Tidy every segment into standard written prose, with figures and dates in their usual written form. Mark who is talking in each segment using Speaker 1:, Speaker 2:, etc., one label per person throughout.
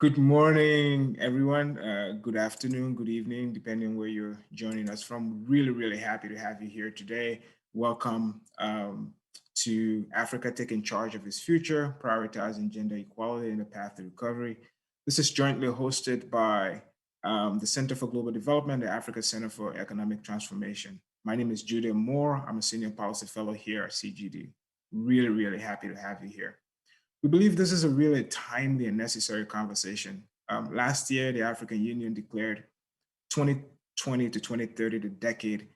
Speaker 1: Good morning, everyone. Good afternoon, good evening, depending on where you're joining us from. Really happy to have you here today. Welcome to Africa Taking Charge of Its Future, Prioritizing Gender Equality and the Path to Recovery. This is jointly hosted by the Center for Global Development, the Africa Center for Economic Transformation. My name is Judah Moore. I'm a Senior Policy Fellow here at CGD. Really happy to have you here. We believe this is a really timely and necessary conversation. Last year, the African Union declared 2020 to 2030 the decade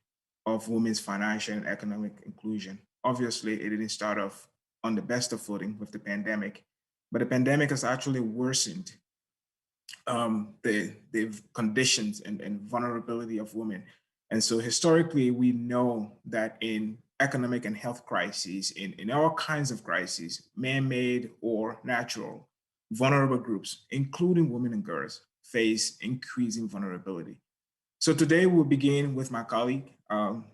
Speaker 1: of women's financial and economic inclusion. Obviously, it didn't start off on the best of footing with the pandemic, but the pandemic has actually worsened the conditions and vulnerability of women. And so historically, we know that in economic and health crises, in all kinds of crises, man-made or natural, vulnerable groups, including women and girls, face increasing vulnerability. So today we'll begin with my colleague,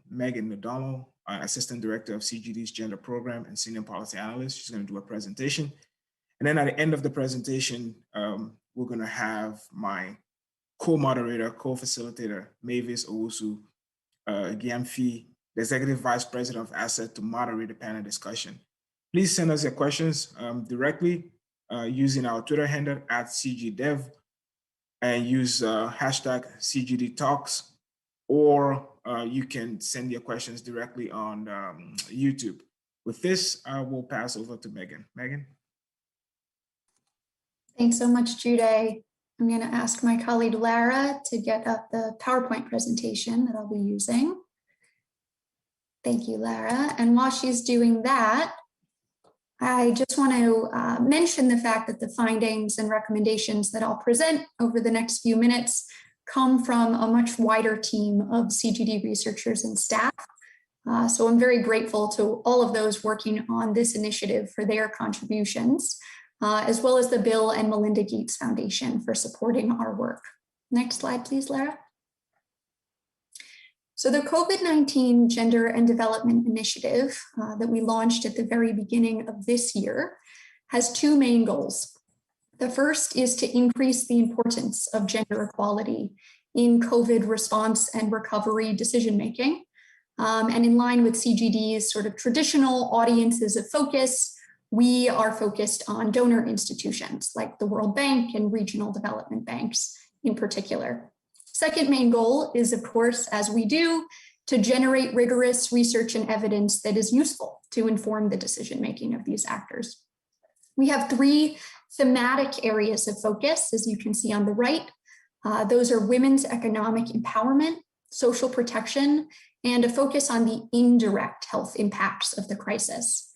Speaker 1: Megan O'Donnell, Assistant Director of CGD's Gender Program and Senior Policy Analyst. She's going to do a presentation. And then at the end of the presentation, we're going to have my co-moderator, co-facilitator, Mavis Owusu Gyamfi, the Executive Vice President of ACET, to moderate the panel discussion. Please send us your questions directly using our Twitter handle at CGDev and use hashtag CGDTalks, or you can send your questions directly on YouTube. With this, I will pass over to Megan. Megan?
Speaker 2: Thanks so much, Judah. I'm going to ask my colleague Lara to get up the PowerPoint presentation that I'll be using. Thank you, Lara. And while she's doing that, I just want to mention the fact that the findings and recommendations that I'll present over the next few minutes come from a much wider team of CGD researchers and staff. So I'm very grateful to all of those working on this initiative for their contributions, as well as the Bill and Melinda Gates Foundation for supporting our work. Next slide, please, Lara. So the COVID-19 Gender and Development Initiative that we launched at the very beginning of this year has two main goals. The first is to increase the importance of gender equality in COVID response and recovery decision-making. And in line with CGD's sort of traditional audiences of focus, we are focused on donor institutions like the World Bank and regional development banks in particular. Second main goal is, of course, as we do, to generate rigorous research and evidence that is useful to inform the decision-making of these actors. We have three thematic areas of focus, as you can see on the right. Those are women's economic empowerment, social protection, and a focus on the indirect health impacts of the crisis.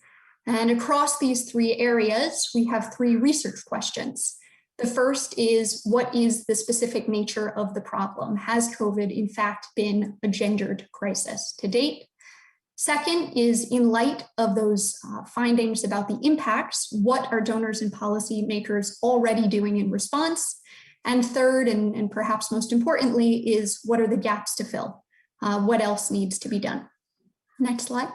Speaker 2: And across these three areas, we have three research questions. The first is, what is the specific nature of the problem? Has COVID, in fact, been a gendered crisis to date? Second is, in light of those findings about the impacts, what are donors and policymakers already doing in response? And third, and perhaps most importantly, is what are the gaps to fill? What else needs to be done? Next slide.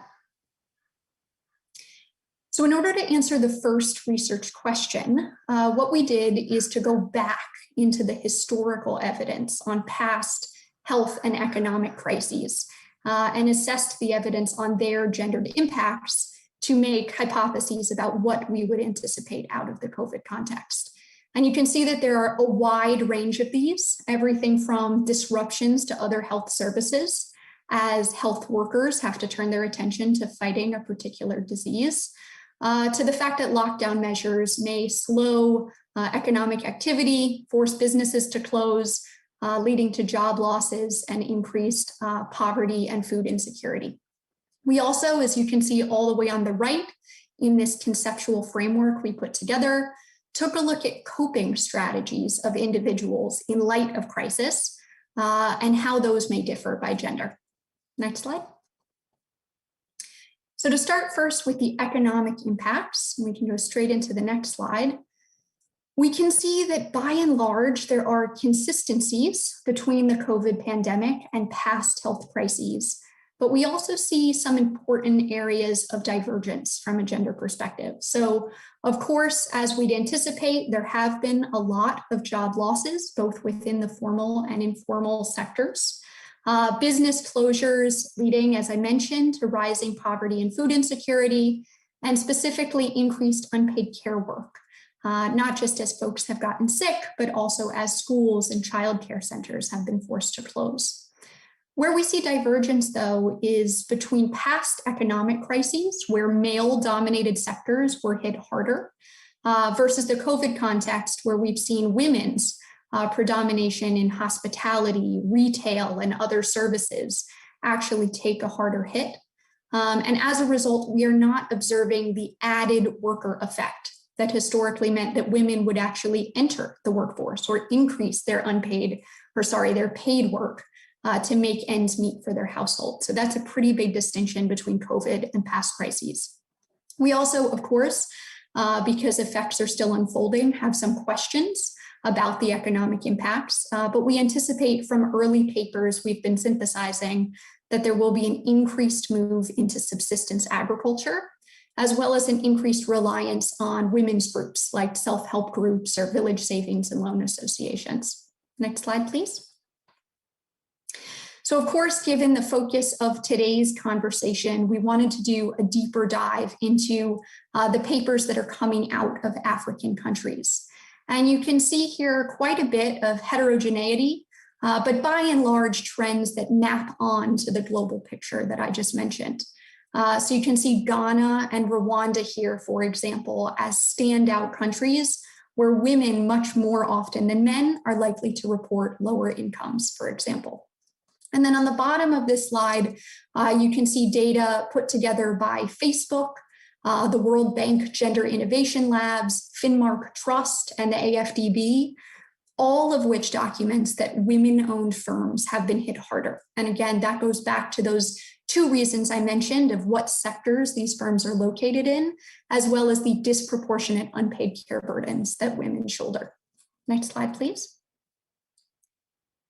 Speaker 2: So in order to answer the first research question, what we did is to go back into the historical evidence on past health and economic crises and assessed the evidence on their gendered impacts to make hypotheses about what we would anticipate out of the COVID context. And you can see that there are a wide range of these, everything from disruptions to other health services, as health workers have to turn their attention to fighting a particular disease, to the fact that lockdown measures may slow economic activity, force businesses to close, leading to job losses and increased poverty and food insecurity. We also, as you can see all the way on the right, in this conceptual framework we put together, took a look at coping strategies of individuals in light of crisis and how those may differ by gender. Next slide. So to start first with the economic impacts, and we can go straight into the next slide, we can see that by and large, there are consistencies between the COVID pandemic and past health crises but we also see some important areas of divergence from a gender perspective. So, of course, as we'd anticipate, there have been a lot of job losses, both within the formal and informal sectors. Business closures leading, as I mentioned, to rising poverty and food insecurity, and specifically increased unpaid care work, not just as folks have gotten sick, but also as schools and childcare centers have been forced to close. Where we see divergence, though, is between past economic crises, where male-dominated sectors were hit harder, versus the COVID context, where we've seen women's predomination in hospitality, retail, and other services actually take a harder hit. And as a result, we are not observing the added worker effect that historically meant that women would actually enter the workforce or increase their their paid work to make ends meet for their household. So that's a pretty big distinction between COVID and past crises. We also, of course, because effects are still unfolding, have some questions about the economic impacts, but we anticipate from early papers we've been synthesizing that there will be an increased move into subsistence agriculture, as well as an increased reliance on women's groups like self-help groups or village savings and loan associations. Next slide, please. So of course, given the focus of today's conversation, we wanted to do a deeper dive into the papers that are coming out of African countries. And you can see here quite a bit of heterogeneity, but by and large trends that map on to the global picture that I just mentioned. So you can see Ghana and Rwanda here, for example, as standout countries where women much more often than men are likely to report lower incomes, for example. And then on the bottom of this slide, you can see data put together by Facebook, the World Bank Gender Innovation Labs, Finmark Trust, and the AFDB, all of which documents that women-owned firms have been hit harder. And again, that goes back to those two reasons I mentioned of what sectors these firms are located in, as well as the disproportionate unpaid care burdens that women shoulder. Next slide, please.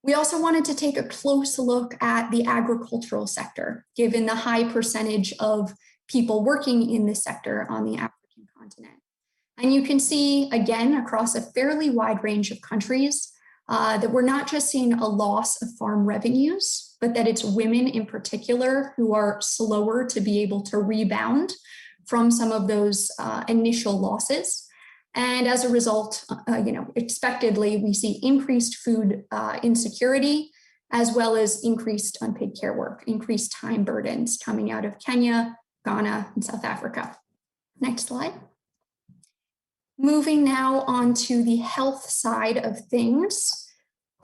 Speaker 2: We also wanted to take a close look at the agricultural sector, given the high percentage of people working in this sector on the African continent. And you can see, again, across a fairly wide range of countries, that we're not just seeing a loss of farm revenues, but that it's women in particular who are slower to be able to rebound from some of those initial losses. And as a result, expectedly, we see increased food insecurity, as well as increased unpaid care work, increased time burdens coming out of Kenya, Ghana, and South Africa. Next slide. Moving now on to the health side of things.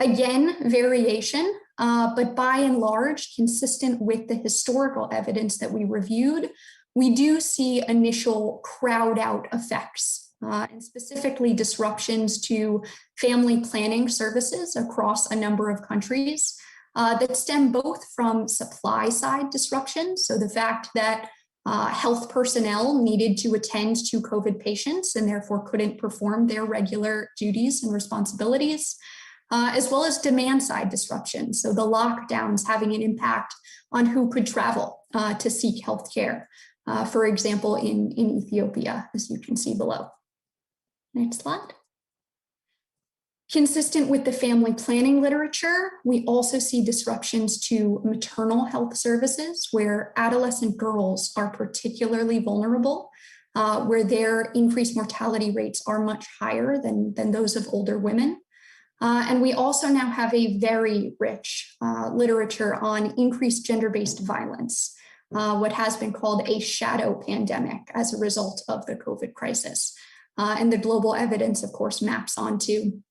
Speaker 2: Again, variation, but by and large, consistent with the historical evidence that we reviewed, we do see initial crowd out effects. And specifically disruptions to family planning services across a number of countries that stem both from supply side disruptions, so the fact that health personnel needed to attend to COVID patients and therefore couldn't perform their regular duties and responsibilities, as well as demand side disruptions, so the lockdowns having an impact on who could travel to seek healthcare, for example, in Ethiopia, as you can see below. Next slide. Consistent with the family planning literature, we also see disruptions to maternal health services where adolescent girls are particularly vulnerable, where their increased mortality rates are much higher than those of older women. And we also now have a very rich literature on increased gender-based violence, what has been called a shadow pandemic as a result of the COVID crisis. And the global evidence, of course, maps onto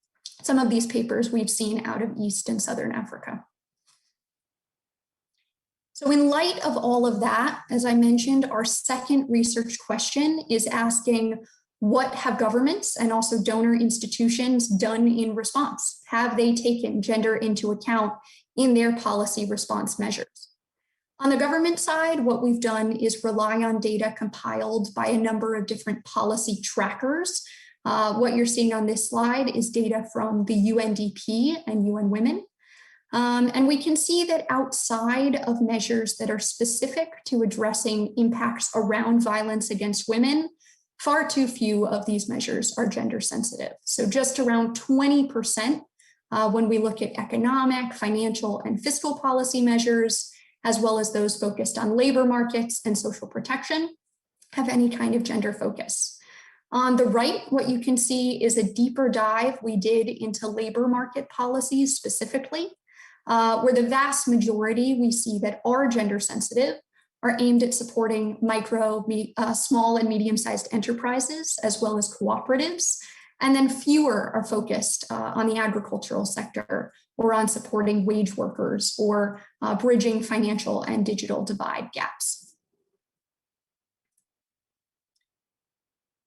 Speaker 2: some of these papers we've seen out of East and Southern Africa. So in light of all of that, as I mentioned, our second research question is asking, what have governments and also donor institutions done in response? Have they taken gender into account in their policy response measures? On the government side, what we've done is rely on data compiled by a number of different policy trackers. What you're seeing on this slide is data from the UNDP and UN Women. And we can see that outside of measures that are specific to addressing impacts around violence against women, far too few of these measures are gender sensitive. So just around 20% when we look at economic, financial, and fiscal policy measures, as well as those focused on labor markets and social protection, have any kind of gender focus. On the right, what you can see is a deeper dive we did into labor market policies specifically, where the vast majority we see that are gender sensitive are aimed at supporting micro, small and medium-sized enterprises, as well as cooperatives. And then fewer are focused on the agricultural sector or on supporting wage workers or bridging financial and digital divide gaps.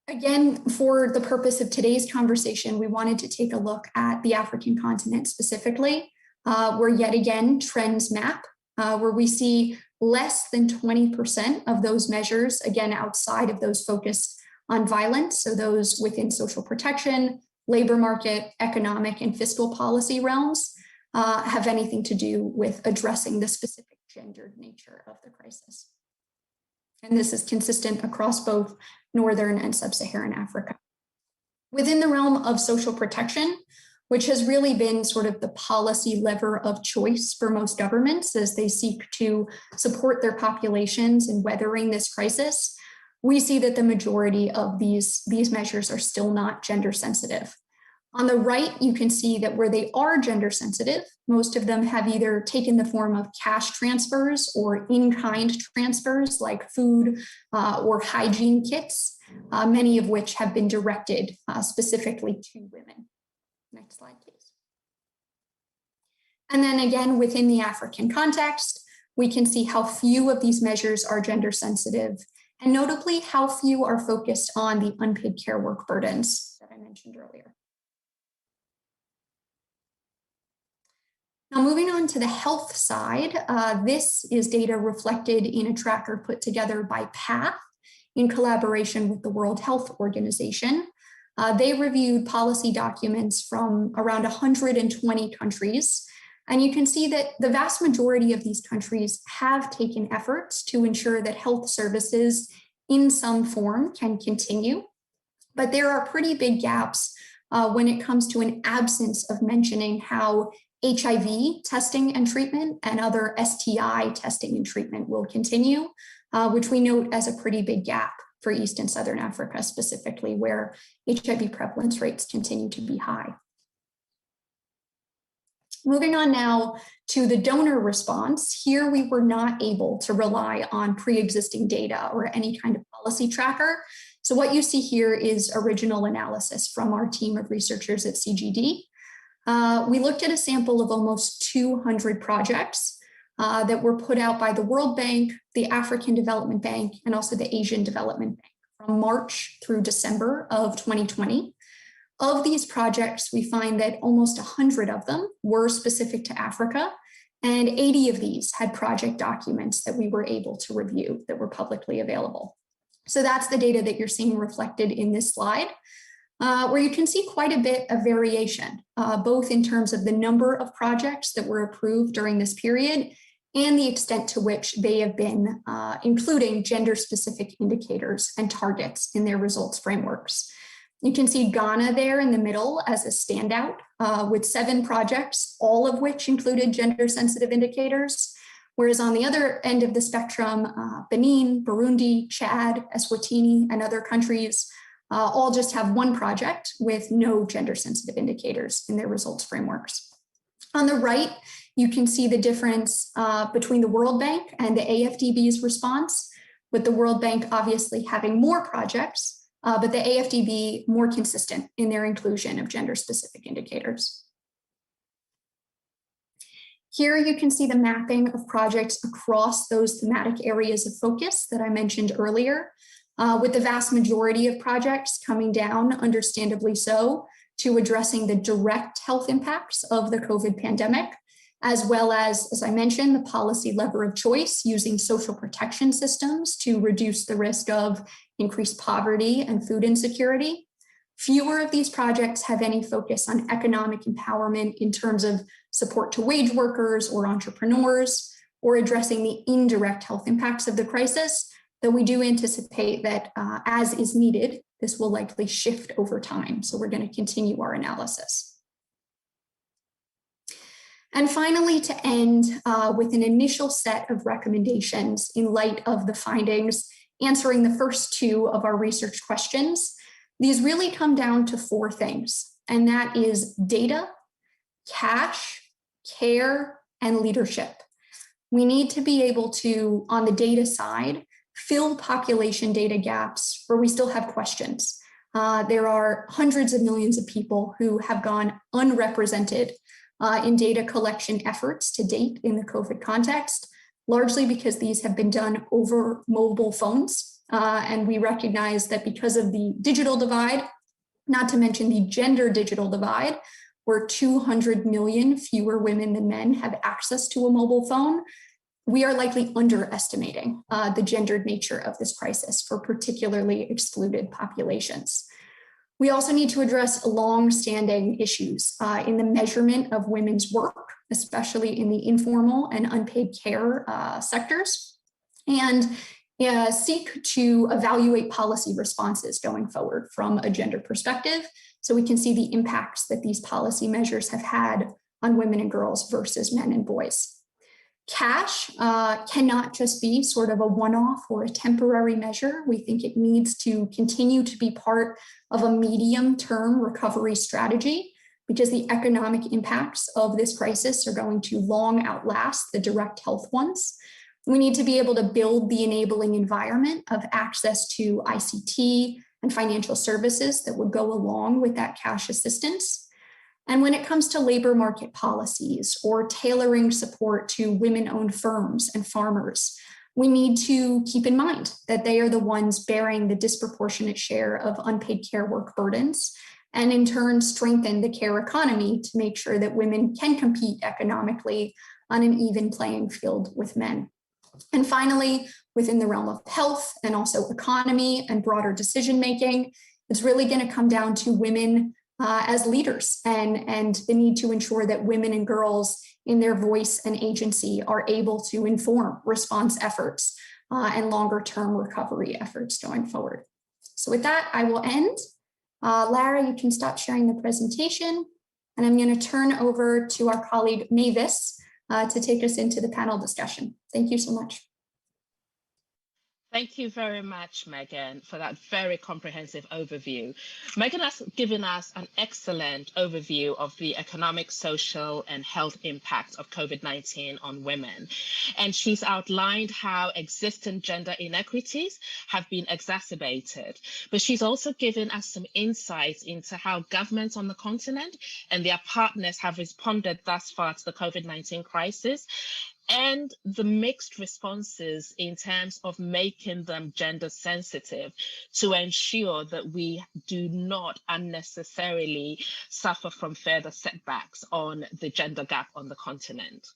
Speaker 2: Again, for the purpose of today's conversation, we wanted to take a look at the African continent specifically, where yet again trends map, where we see less than 20% of those measures, again, outside of those focused on violence, so those within social protection, labor market, economic, and fiscal policy realms, have anything to do with addressing the specific gendered nature of the crisis. And this is consistent across both Northern and Sub-Saharan Africa. Within the realm of social protection, which has really been sort of the policy lever of choice for most governments as they seek to support their populations in weathering this crisis, we see that the majority of these measures are still not gender sensitive. On the right, you can see that where they are gender sensitive, most of them have either taken the form of cash transfers or in-kind transfers like food or hygiene kits, many of which have been directed specifically to women. Next slide, please. And then again, within the African context, we can see how few of these measures are gender sensitive, and notably how few are focused on the unpaid care work burdens that I mentioned earlier. Now, moving on to the health side, this is data reflected in a tracker put together by PATH in collaboration with the World Health Organization. They reviewed policy documents from around 120 countries, and you can see that the vast majority of these countries have taken efforts to ensure that health services in some form can continue, but there are pretty big gaps when it comes to an absence of mentioning how HIV testing and treatment and other STI testing and treatment will continue, which we note as a pretty big gap for East and Southern Africa specifically, where HIV prevalence rates continue to be high. Moving on now to the donor response, here we were not able to rely on pre-existing data or any kind of policy tracker. So what you see here is original analysis from our team of researchers at CGD. We looked at a sample of almost 200 projects that were put out by the World Bank, the African Development Bank, and also the Asian Development Bank from March through December of 2020. Of these projects, we find that almost 100 of them were specific to Africa, and 80 of these had project documents that we were able to review that were publicly available. So that's the data that you're seeing reflected in this slide, where you can see quite a bit of variation, both in terms of the number of projects that were approved during this period and the extent to which they have been including gender-specific indicators and targets in their results frameworks. You can see Ghana there in the middle as a standout with 7 projects, all of which included gender-sensitive indicators, whereas on the other end of the spectrum, Benin, Burundi, Chad, Eswatini, and other countries all just have 1 project with no gender-sensitive indicators in their results frameworks. On the right, you can see the difference between the World Bank and the AFDB's response, with the World Bank obviously having more projects, but the AFDB more consistent in their inclusion of gender-specific indicators. Here you can see the mapping of projects across those thematic areas of focus that I mentioned earlier, with the vast majority of projects coming down, understandably so, to addressing the direct health impacts of the COVID pandemic, as well as I mentioned, the policy lever of choice using social protection systems to reduce the risk of increased poverty and food insecurity, Fewer of these projects have any focus on economic empowerment in terms of support to wage workers or entrepreneurs, or addressing the indirect health impacts of the crisis, though we do anticipate that as is needed, this will likely shift over time. So we're going to continue our analysis. And finally, to end with an initial set of recommendations in light of the findings, answering the first two of our research questions, these really come down to four things, and that is data, cash, care, and leadership. We need to be able to, on the data side, fill population data gaps where we still have questions. There are hundreds of millions of people who have gone unrepresented in data collection efforts to date in the COVID context, largely because these have been done over mobile phones. And we recognize that because of the digital divide, not to mention the gender digital divide, where 200 million fewer women than men have access to a mobile phone, we are likely underestimating the gendered nature of this crisis for particularly excluded populations. We also need to address long-standing issues in the measurement of women's work, especially in the informal and unpaid care sectors, and seek to evaluate policy responses going forward from a gender perspective, so we can see the impacts that these policy measures have had on women and girls versus men and boys. Cash cannot just be sort of a one-off or a temporary measure. We think it needs to continue to be part of a medium-term recovery strategy, because the economic impacts of this crisis are going to long outlast the direct health ones. We need to be able to build the enabling environment of access to ICT and financial services that would go along with that cash assistance. And when it comes to labor market policies or tailoring support to women-owned firms and farmers, we need to keep in mind that they are the ones bearing the disproportionate share of unpaid care work burdens, and in turn strengthen the care economy to make sure that women can compete economically on an even playing field with men. And finally, within the realm of health and also economy and broader decision-making, it's really going to come down to women as leaders and the need to ensure that women and girls in their voice and agency are able to inform response efforts and longer-term recovery efforts going forward. So with that, I will end. Lara, you can stop sharing the presentation, and I'm going to turn over to our colleague Mavis to take us into the panel discussion. Thank you so much.
Speaker 3: Thank you very much, Megan, for that very comprehensive overview. Megan has given us an excellent overview of the economic, social, and health impact of COVID-19 on women. And she's outlined how existing gender inequities have been exacerbated. But she's also given us some insights into how governments on the continent and their partners have responded thus far to the COVID-19 crisis, and the mixed responses in terms of making them gender sensitive to ensure that we do not unnecessarily suffer from further setbacks on the gender gap on the continent.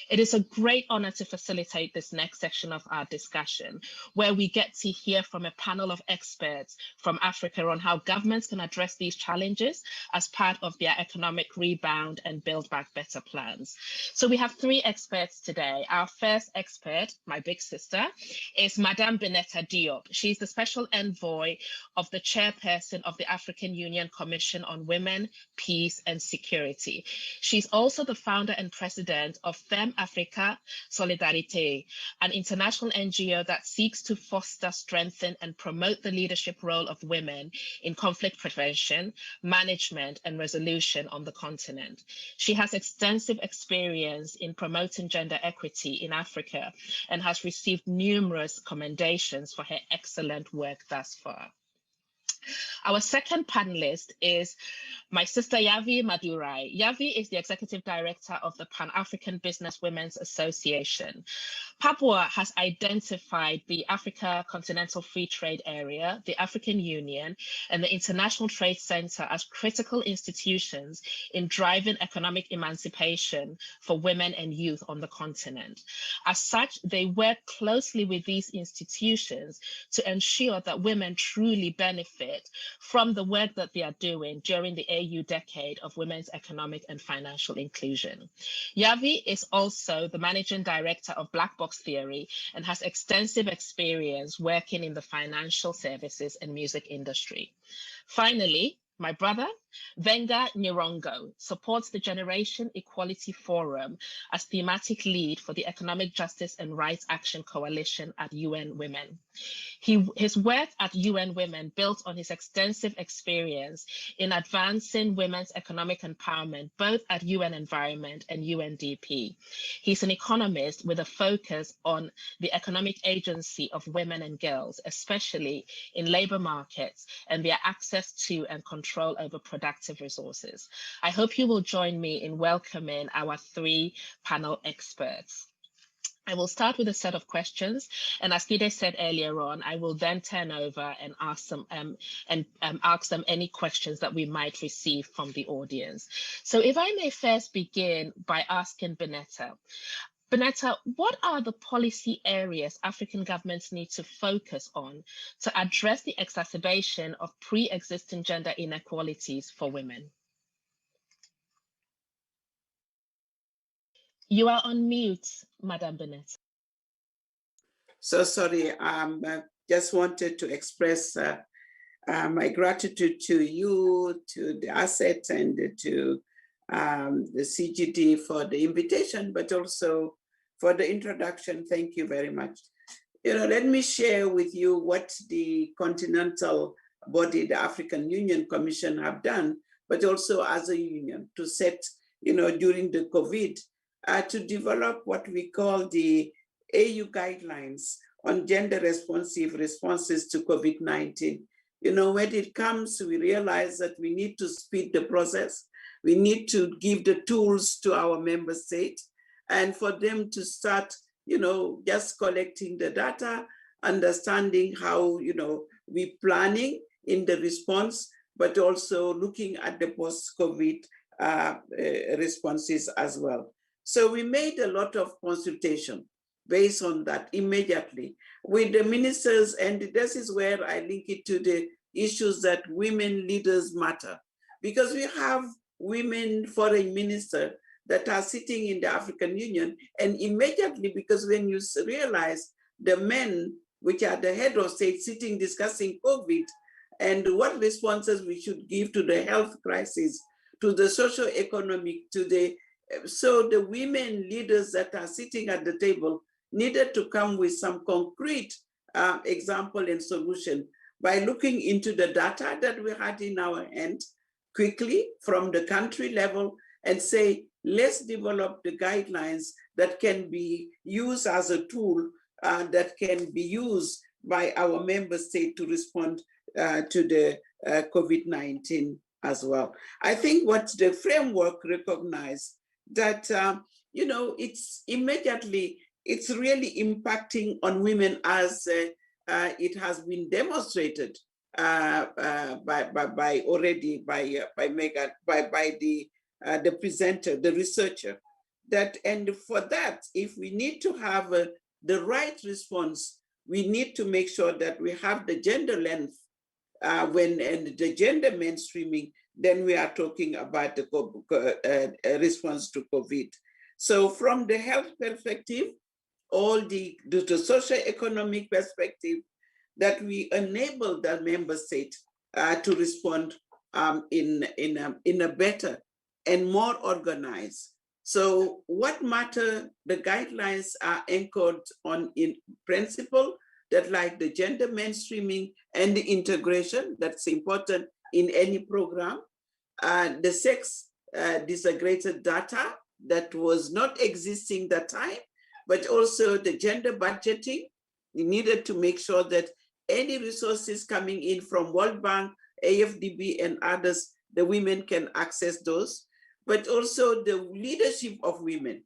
Speaker 3: It is a great honor to facilitate this next section of our discussion, where we get to hear from a panel of experts from Africa on how governments can address these challenges as part of their economic rebound and build back better plans. So we have three experts today. Our first expert, my big sister, is Madame Bineta Diop. She's the special envoy of the chairperson of the African Union Commission on Women, Peace and Security. She's also the founder and president of Femme Africa Solidarité, an international NGO that seeks to foster, strengthen, and promote the leadership role of women in conflict prevention, management, and resolution on the continent. She has extensive experience in promoting gender equity in Africa and has received numerous commendations for her excellent work thus far. Our second panelist is my sister Yavi Madurai. Yavi is the Executive Director of the Pan-African Business Women's Association. Papua has identified the Africa Continental Free Trade Area, the African Union, and the International Trade Center as critical institutions in driving economic emancipation for women and youth on the continent. As such, they work closely with these institutions to ensure that women truly benefit benefit from the work that they are doing during the AU Decade of Women's Economic and Financial Inclusion. Yavi is also the Managing Director of Black Box Theory and has extensive experience working in the financial services and music industry. Finally, my brother, Venga Nyirongo, supports the Generation Equality Forum as thematic lead for the Economic Justice and Rights Action Coalition at UN Women. His work at UN Women built on his extensive experience in advancing women's economic empowerment, both at UN Environment and UNDP. He's an economist with a focus on the economic agency of women and girls, especially in labor markets and their access to and control over productive resources. I hope you will join me in welcoming our three panel experts. I will start with a set of questions, and as Gide said earlier on, I will then turn over and ask them any questions that we might receive from the audience. So if I may first begin by asking Benetta. Benetta, what are the policy areas African governments need to focus on to address the exacerbation of pre-existing gender inequalities for women? You are on mute, Madam Benetta.
Speaker 4: So sorry, just wanted to express my gratitude to you, to the ACET, and to the CGD for the invitation, but also for the introduction. Thank you very much. Let me share with you what the continental body, the African Union Commission, have done, but also as a union to set, during the COVID, to develop what we call the AU guidelines on gender responsive responses to COVID-19. When it comes, we realize that we need to speed the process. We need to give the tools to our member states and for them to start, just collecting the data, understanding how, we're planning in the response, but also looking at the post-COVID responses as well. So we made a lot of consultation based on that immediately with the ministers, and this is where I link it to the issues that women leaders matter, because we have women foreign ministers that are sitting in the African Union, and immediately, because when you realize the men, which are the head of state, sitting discussing COVID and what responses we should give to the health crisis, to the socio-economic, so the women leaders that are sitting at the table needed to come with some concrete example and solution by looking into the data that we had in our hand quickly from the country level and say, let's develop the guidelines that can be used as a tool that can be used by our member state to respond to the COVID-19 as well. I think what the framework recognized that, it's really impacting on women as it has been demonstrated by the presenter, the researcher, and for that, if we need to have the right response, we need to make sure that we have the gender length and the gender mainstreaming, then we are talking about the response to COVID. So from the health perspective, all the socio-economic perspective, that we enable the member state to respond in a better and more organized. So what matter, the guidelines are anchored on in principle that like the gender mainstreaming and the integration, that's important in any program. The sex disaggregated data that was not existing that time, but also the gender budgeting. We needed to make sure that any resources coming in from World Bank, AFDB and others, the women can access those, but also the leadership of women,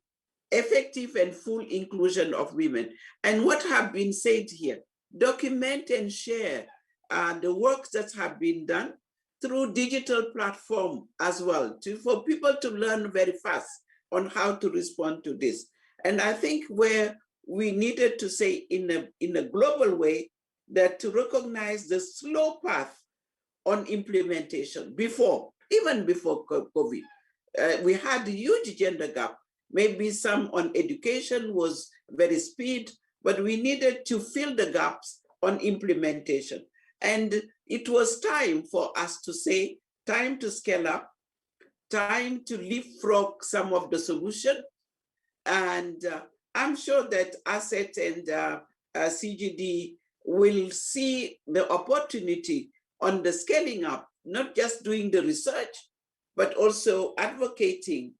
Speaker 4: effective and full inclusion of women. And what have been said here, document and share the work that have been done through digital platform as well, for people to learn very fast on how to respond to this. And I think where we needed to say in a global way that to recognize the slow path on implementation before, even before COVID. We had a huge gender gap. Maybe some on education was very speed, but we needed to fill the gaps on implementation. And it was time for us to say, time to scale up, time to leapfrog some of the solution. And I'm sure that ACET and CGD will see the opportunity on the scaling up, not just doing the research, but also advocating,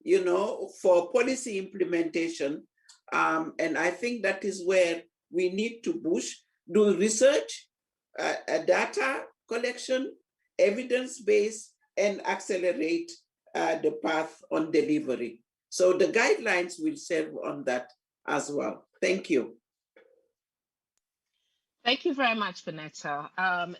Speaker 4: you know, for policy implementation. And I think that is where we need to push, do research, data collection, evidence-based, and accelerate the path on delivery. So the guidelines will serve on that as well. Thank you.
Speaker 3: Thank you very much, Vanessa.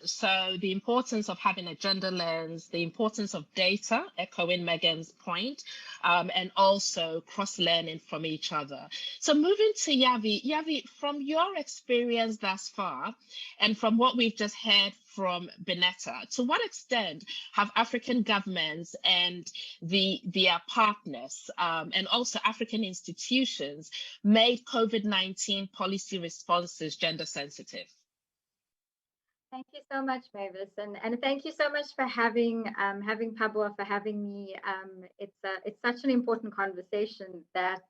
Speaker 3: So the importance of having a gender lens, the importance of data, echoing Megan's point, and also cross-learning from each other. So moving to Yavi. Yavi, from your experience thus far, and from what we've just heard from Benetta, to what extent have African governments and their partners and also African institutions made COVID-19 policy responses gender sensitive?
Speaker 5: Thank you so much, Mavis, and thank you so much for having Pabua, for having me. It's such an important conversation that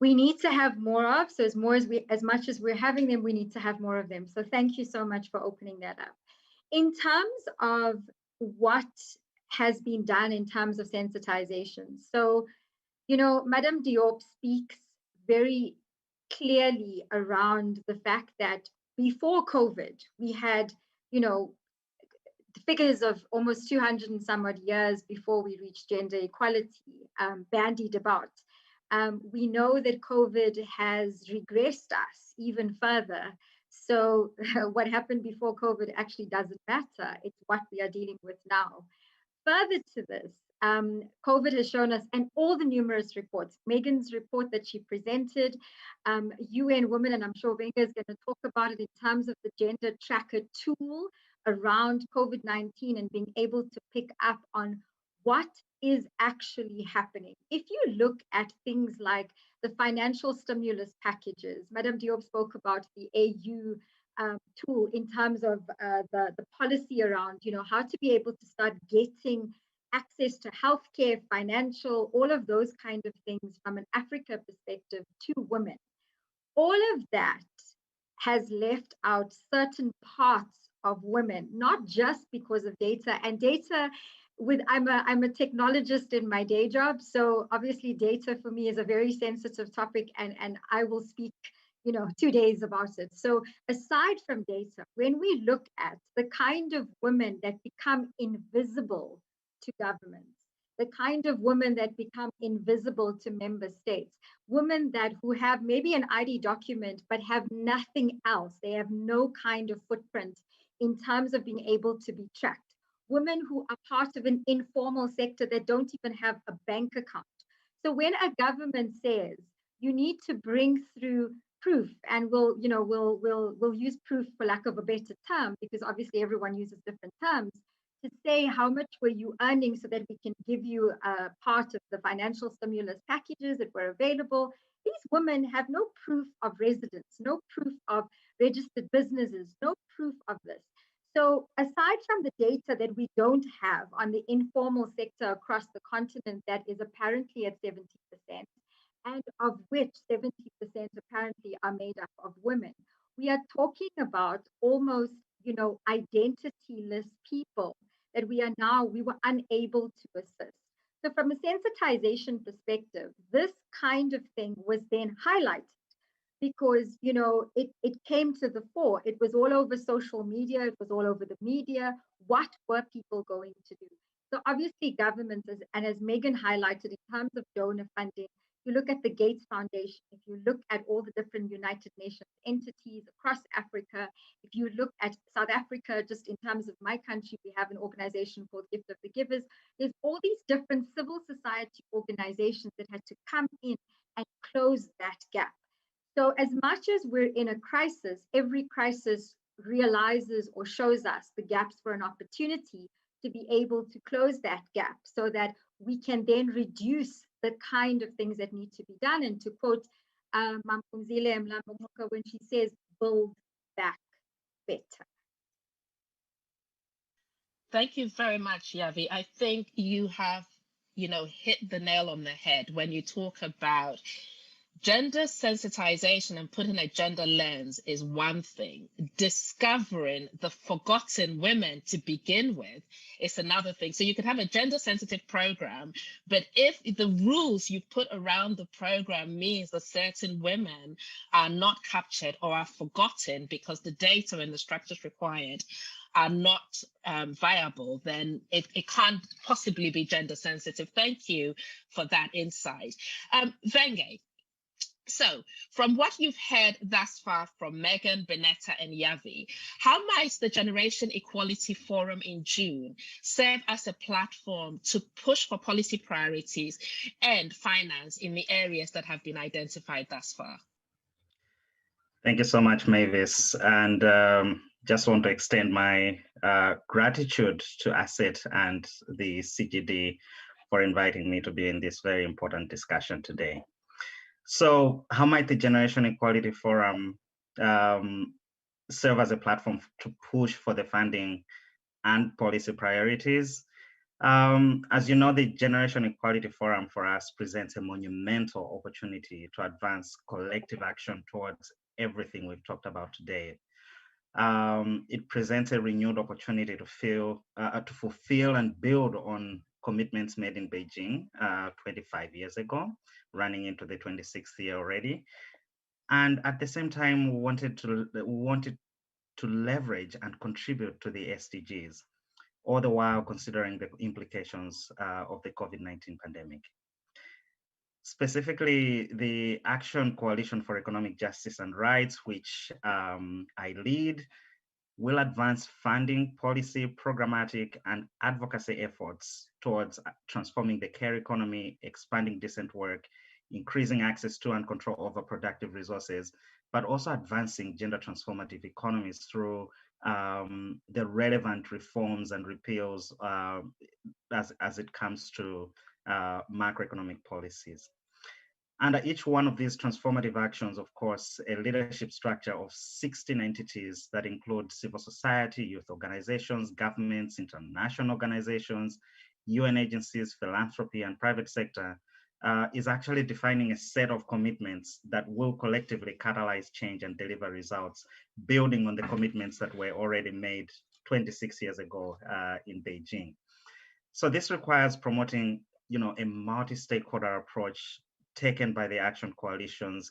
Speaker 5: we need to have more of. So as much as we're having them, we need to have more of them. So thank you so much for opening that up. In terms of what has been done in terms of sensitization, so you know, Madame Diop speaks very clearly around the fact that before COVID, we had, you know, figures of almost 200 and some odd years before we reached gender equality, bandied about. We know that COVID has regressed us even further. So what happened before COVID actually doesn't matter. It's what we are dealing with now. Further to this, COVID has shown us, and all the numerous reports, Megan's report that she presented, UN Women, and I'm sure Venga is going to talk about it in terms of the gender tracker tool around COVID-19 and being able to pick up on what is actually happening. If you look at things like the financial stimulus packages, Madame Diop spoke about the AU tool in terms of the policy around, you know, how to be able to start getting access to healthcare, financial, all of those kind of things from an Africa perspective to women. All of that has left out certain parts of women, not just because of data. And data, I'm a technologist in my day job, so obviously data for me is a very sensitive topic, and I will speak, you know, 2 days about it. So aside from data, when we look at the kind of women that become invisible to governments, the kind of women that become invisible to member states, women who have maybe an ID document but have nothing else, they have no kind of footprint in terms of being able to be tracked, women who are part of an informal sector that don't even have a bank account. So when a government says you need to bring through proof, and we'll use proof for lack of a better term, because obviously everyone uses different terms, to say how much were you earning so that we can give you a part of the financial stimulus packages that were available. These women have no proof of residence, no proof of registered businesses, no proof of this. So aside from the data that we don't have on the informal sector across the continent that is apparently at 70%, and of which 70% apparently are made up of women, we are talking about almost, you know, identityless people that we were unable to assist. So from a sensitization perspective, this kind of thing was then highlighted because, you know, it came to the fore. It was all over social media. It was all over the media. What were people going to do? So obviously governments, and as Megan highlighted in terms of donor funding, you look at the Gates Foundation, if you look at all the different United Nations entities across Africa, if you look at South Africa, just in terms of my country, we have an organization called Gift of the Givers. There's all these different civil society organizations that had to come in and close that gap. So as much as we're in a crisis, every crisis realizes or shows us the gaps for an opportunity to be able to close that gap so that we can then reduce the kind of things that need to be done. And to quote Mamphumzile Mlambo-Ngcuka when she says, build back better.
Speaker 3: Thank you very much, Yavi. I think you have, hit the nail on the head when you talk about gender sensitization and putting a gender lens is one thing. Discovering the forgotten women to begin with is another thing. So you could have a gender sensitive program, but if the rules you put around the program means that certain women are not captured or are forgotten because the data and the structures required are not viable, then it can't possibly be gender sensitive. Thank you for that insight. Venge, so from what you've heard thus far from Megan, Benetta, and Yavi, how might the Generation Equality Forum in June serve as a platform to push for policy priorities and finance in the areas that have been identified thus far?
Speaker 6: Thank you so much, Mavis. And just want to extend my gratitude to ACET and the CGD for inviting me to be in this very important discussion today. So how might the Generation Equality Forum serve as a platform to push for the funding and policy priorities? As you know, the Generation Equality Forum for us presents a monumental opportunity to advance collective action towards everything we've talked about today. It presents a renewed opportunity to fulfill and build on commitments made in Beijing 25 years ago, running into the 26th year already. And at the same time, we wanted to leverage and contribute to the SDGs, all the while considering the implications of the COVID-19 pandemic. Specifically, the Action Coalition for Economic Justice and Rights, which I lead, will advance funding, policy, programmatic, and advocacy efforts towards transforming the care economy, expanding decent work, increasing access to and control over productive resources, but also advancing gender transformative economies through the relevant reforms and repeals as it comes to macroeconomic policies. Under each one of these transformative actions, of course, a leadership structure of 16 entities that include civil society, youth organizations, governments, international organizations, UN agencies, philanthropy, and private sector is actually defining a set of commitments that will collectively catalyze change and deliver results, building on the commitments that were already made 26 years ago in Beijing. So this requires promoting, a multi-stakeholder approach taken by the action coalitions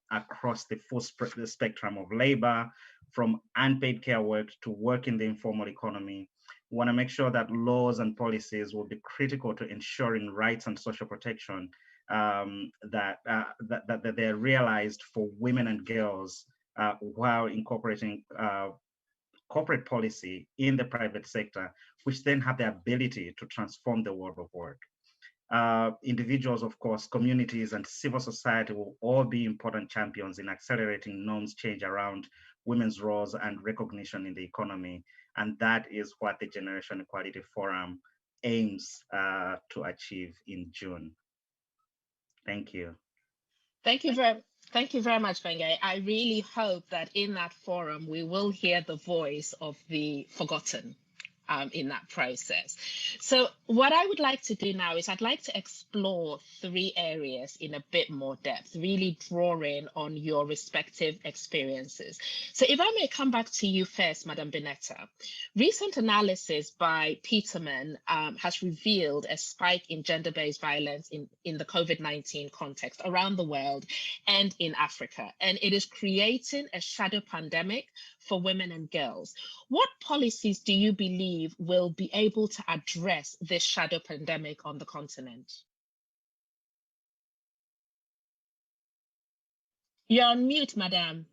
Speaker 6: across the full spectrum of labor, from unpaid care work to work in the informal economy. We want to make sure that laws and policies will be critical to ensuring rights and social protection that they're realized for women and girls while incorporating corporate policy in the private sector, which then have the ability to transform the world of work. Individuals, of course, communities, and civil society will all be important champions in accelerating norms change around women's roles and recognition in the economy. And that is what the Generation Equality Forum aims to achieve in June. Thank you.
Speaker 3: Thank you very much, Venge. I really hope that in that forum, we will hear the voice of the forgotten in that process. So what I would like to do now is I'd like to explore 3 areas in a bit more depth, really drawing on your respective experiences. So if I may come back to you first, Madam Benetta. Recent analysis by Peterman has revealed a spike in gender-based violence in the COVID-19 context around the world and in Africa, and it is creating a shadow pandemic for women and girls. What policies do you believe will be able to address this shadow pandemic on the continent? You're on mute, madam.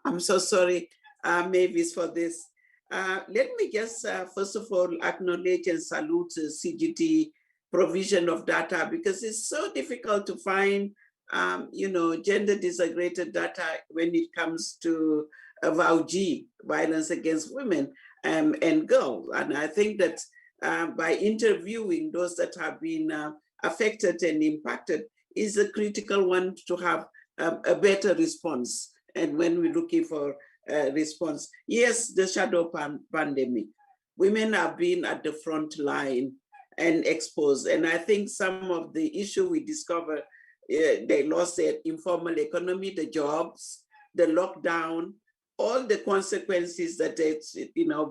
Speaker 4: I'm so sorry, Mavis, for this. Let me just, first of all, acknowledge and salute the CGT provision of data, because it's so difficult to find gender disaggregated data when it comes to VAUG, violence against women and girls. And I think that by interviewing those that have been affected and impacted is a critical one to have a better response. And when we're looking for a response, yes, the shadow pandemic, women have been at the front line and exposed. And I think some of the issue we discovered, they lost their informal economy, the jobs, the lockdown, all the consequences that it's,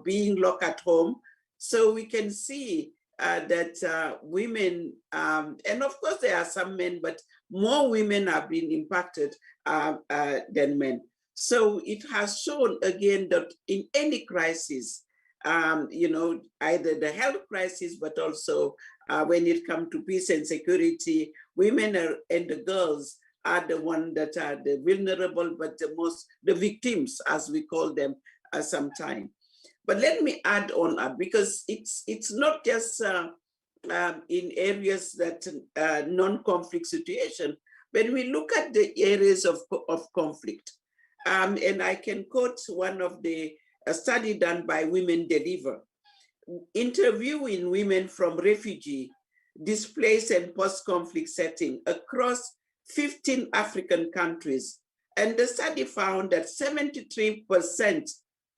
Speaker 4: being locked at home. So we can see that women, and of course there are some men, but more women have been impacted than men. So it has shown again that in any crisis, either the health crisis, but also when it comes to peace and security, women and the girls are the ones that are the vulnerable, but the victims, as we call them sometimes. But let me add on, because it's not just in areas that non-conflict situation. When we look at the areas of conflict, and I can quote one of the study done by Women Deliver, interviewing women from refugee, displaced and post-conflict setting across 15 African countries. And the study found that 73%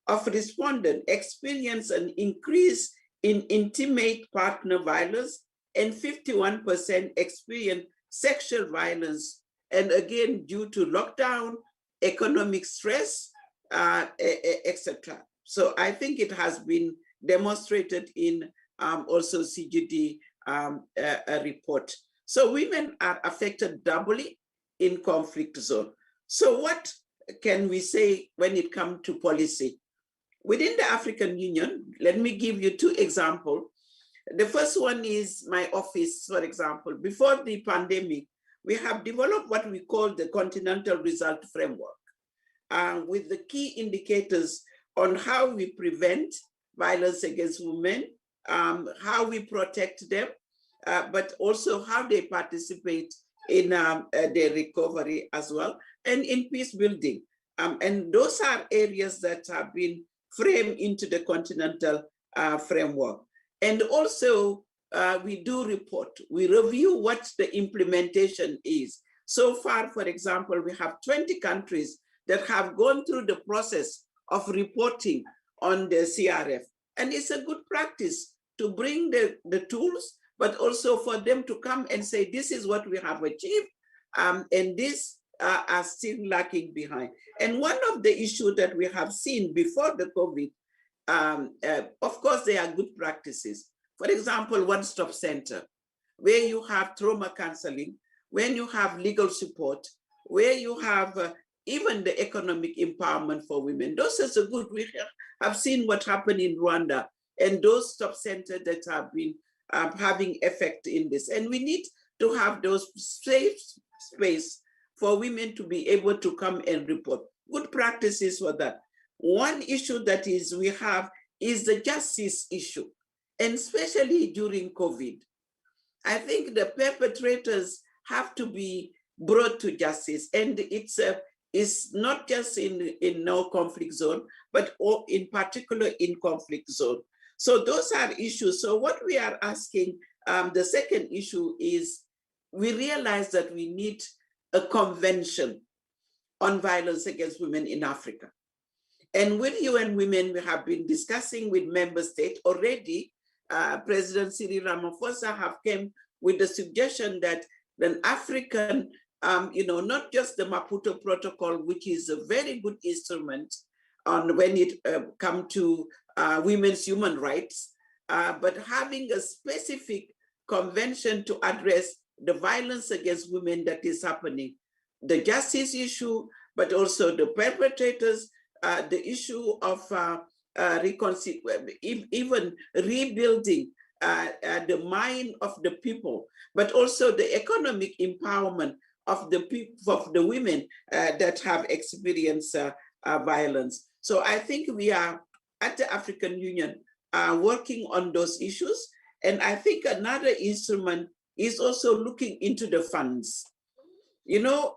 Speaker 4: of respondents experienced an increase in intimate partner violence, and 51% experienced sexual violence. And again, due to lockdown, economic stress, etc. So I think it has been demonstrated in also CGD report. So women are affected doubly in conflict zone. So what can we say when it comes to policy? Within the African Union, let me give you two examples. The first one is my office, for example. Before the pandemic, we have developed what we call the Continental Result Framework, with the key indicators on how we prevent violence against women, how we protect them, but also how they participate in their recovery as well, and in peace building. And those are areas that have been framed into the Continental Framework. And also, we do report, we review what the implementation is. So far, for example, we have 20 countries that have gone through the process of reporting on the CRF. And it's a good practice to bring the tools, but also for them to come and say, this is what we have achieved, and this are still lacking behind. And one of the issues that we have seen before the COVID, of course, there are good practices. For example, one-stop center, where you have trauma counseling, when you have legal support, where you have even the economic empowerment for women. Those are so good. We have seen what happened in Rwanda, and those stop centers that have been having effect in this. And we need to have those safe space for women to be able to come and report. Good practices for that. One issue that we have is the justice issue, and especially during COVID. I think the perpetrators have to be brought to justice, and it's not just in no conflict zone, but in particular in conflict zone. So those are issues. So what we are asking, the second issue is, we realize that we need a convention on violence against women in Africa. And with UN Women, we have been discussing with member states already. President Cyril Ramaphosa have came with the suggestion that an African, not just the Maputo Protocol, which is a very good instrument on when it comes to women's human rights, but having a specific convention to address the violence against women that is happening, the justice issue, but also the perpetrators, the issue of even rebuilding the mind of the people, but also the economic empowerment of the people, of the women that have experienced violence. So I think we are at the African Union working on those issues. And I think another instrument is also looking into the funds. You know,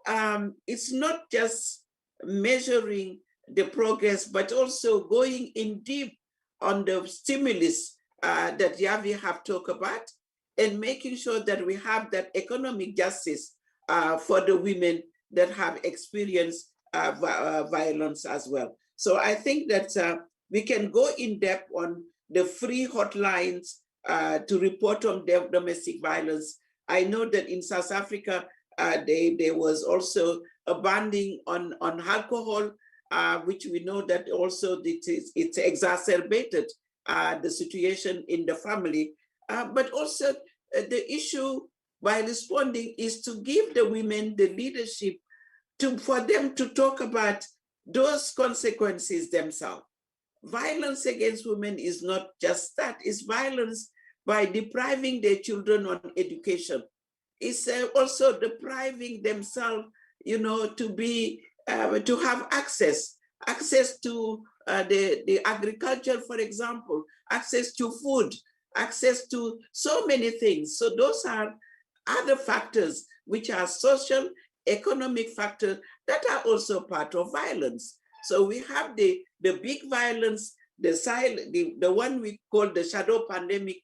Speaker 4: it's not just measuring the progress, but also going in deep on the stimulus that Yavi have talked about, and making sure that we have that economic justice for the women that have experienced violence as well. So I think that we can go in depth on the free hotlines to report on domestic violence. I know that in South Africa, there was also a banning on alcohol, which we know that also it's exacerbated the situation in the family. But also the issue by responding is to give the women the leadership for them to talk about those consequences themselves. Violence against women is not just that, it's violence by depriving their children on education. It's also depriving themselves, you know, to be, to have access to the agriculture, for example, access to food, access to so many things. So those are other factors which are social, economic factors that are also part of violence. So we have the big violence, the one we call the shadow pandemic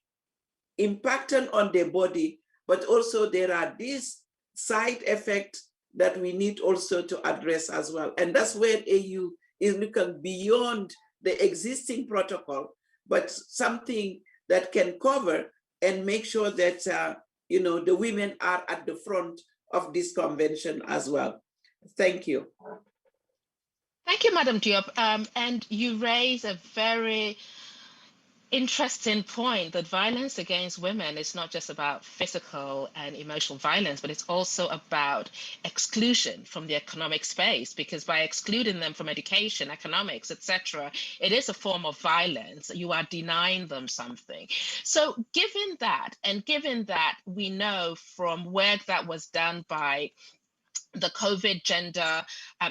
Speaker 4: impacting on their body, but also there are these side effects that we need also to address as well. And that's where AU is looking beyond the existing protocol, but something that can cover and make sure that you know, the women are at the front of this convention as well. Thank you.
Speaker 3: Thank you, Madam Diop. And you raise a very interesting point that violence against women is not just about physical and emotional violence, but it's also about exclusion from the economic space, because by excluding them from education, economics, etc., it is a form of violence. You are denying them something. So given that, and given that we know from work that was done by the COVID gender,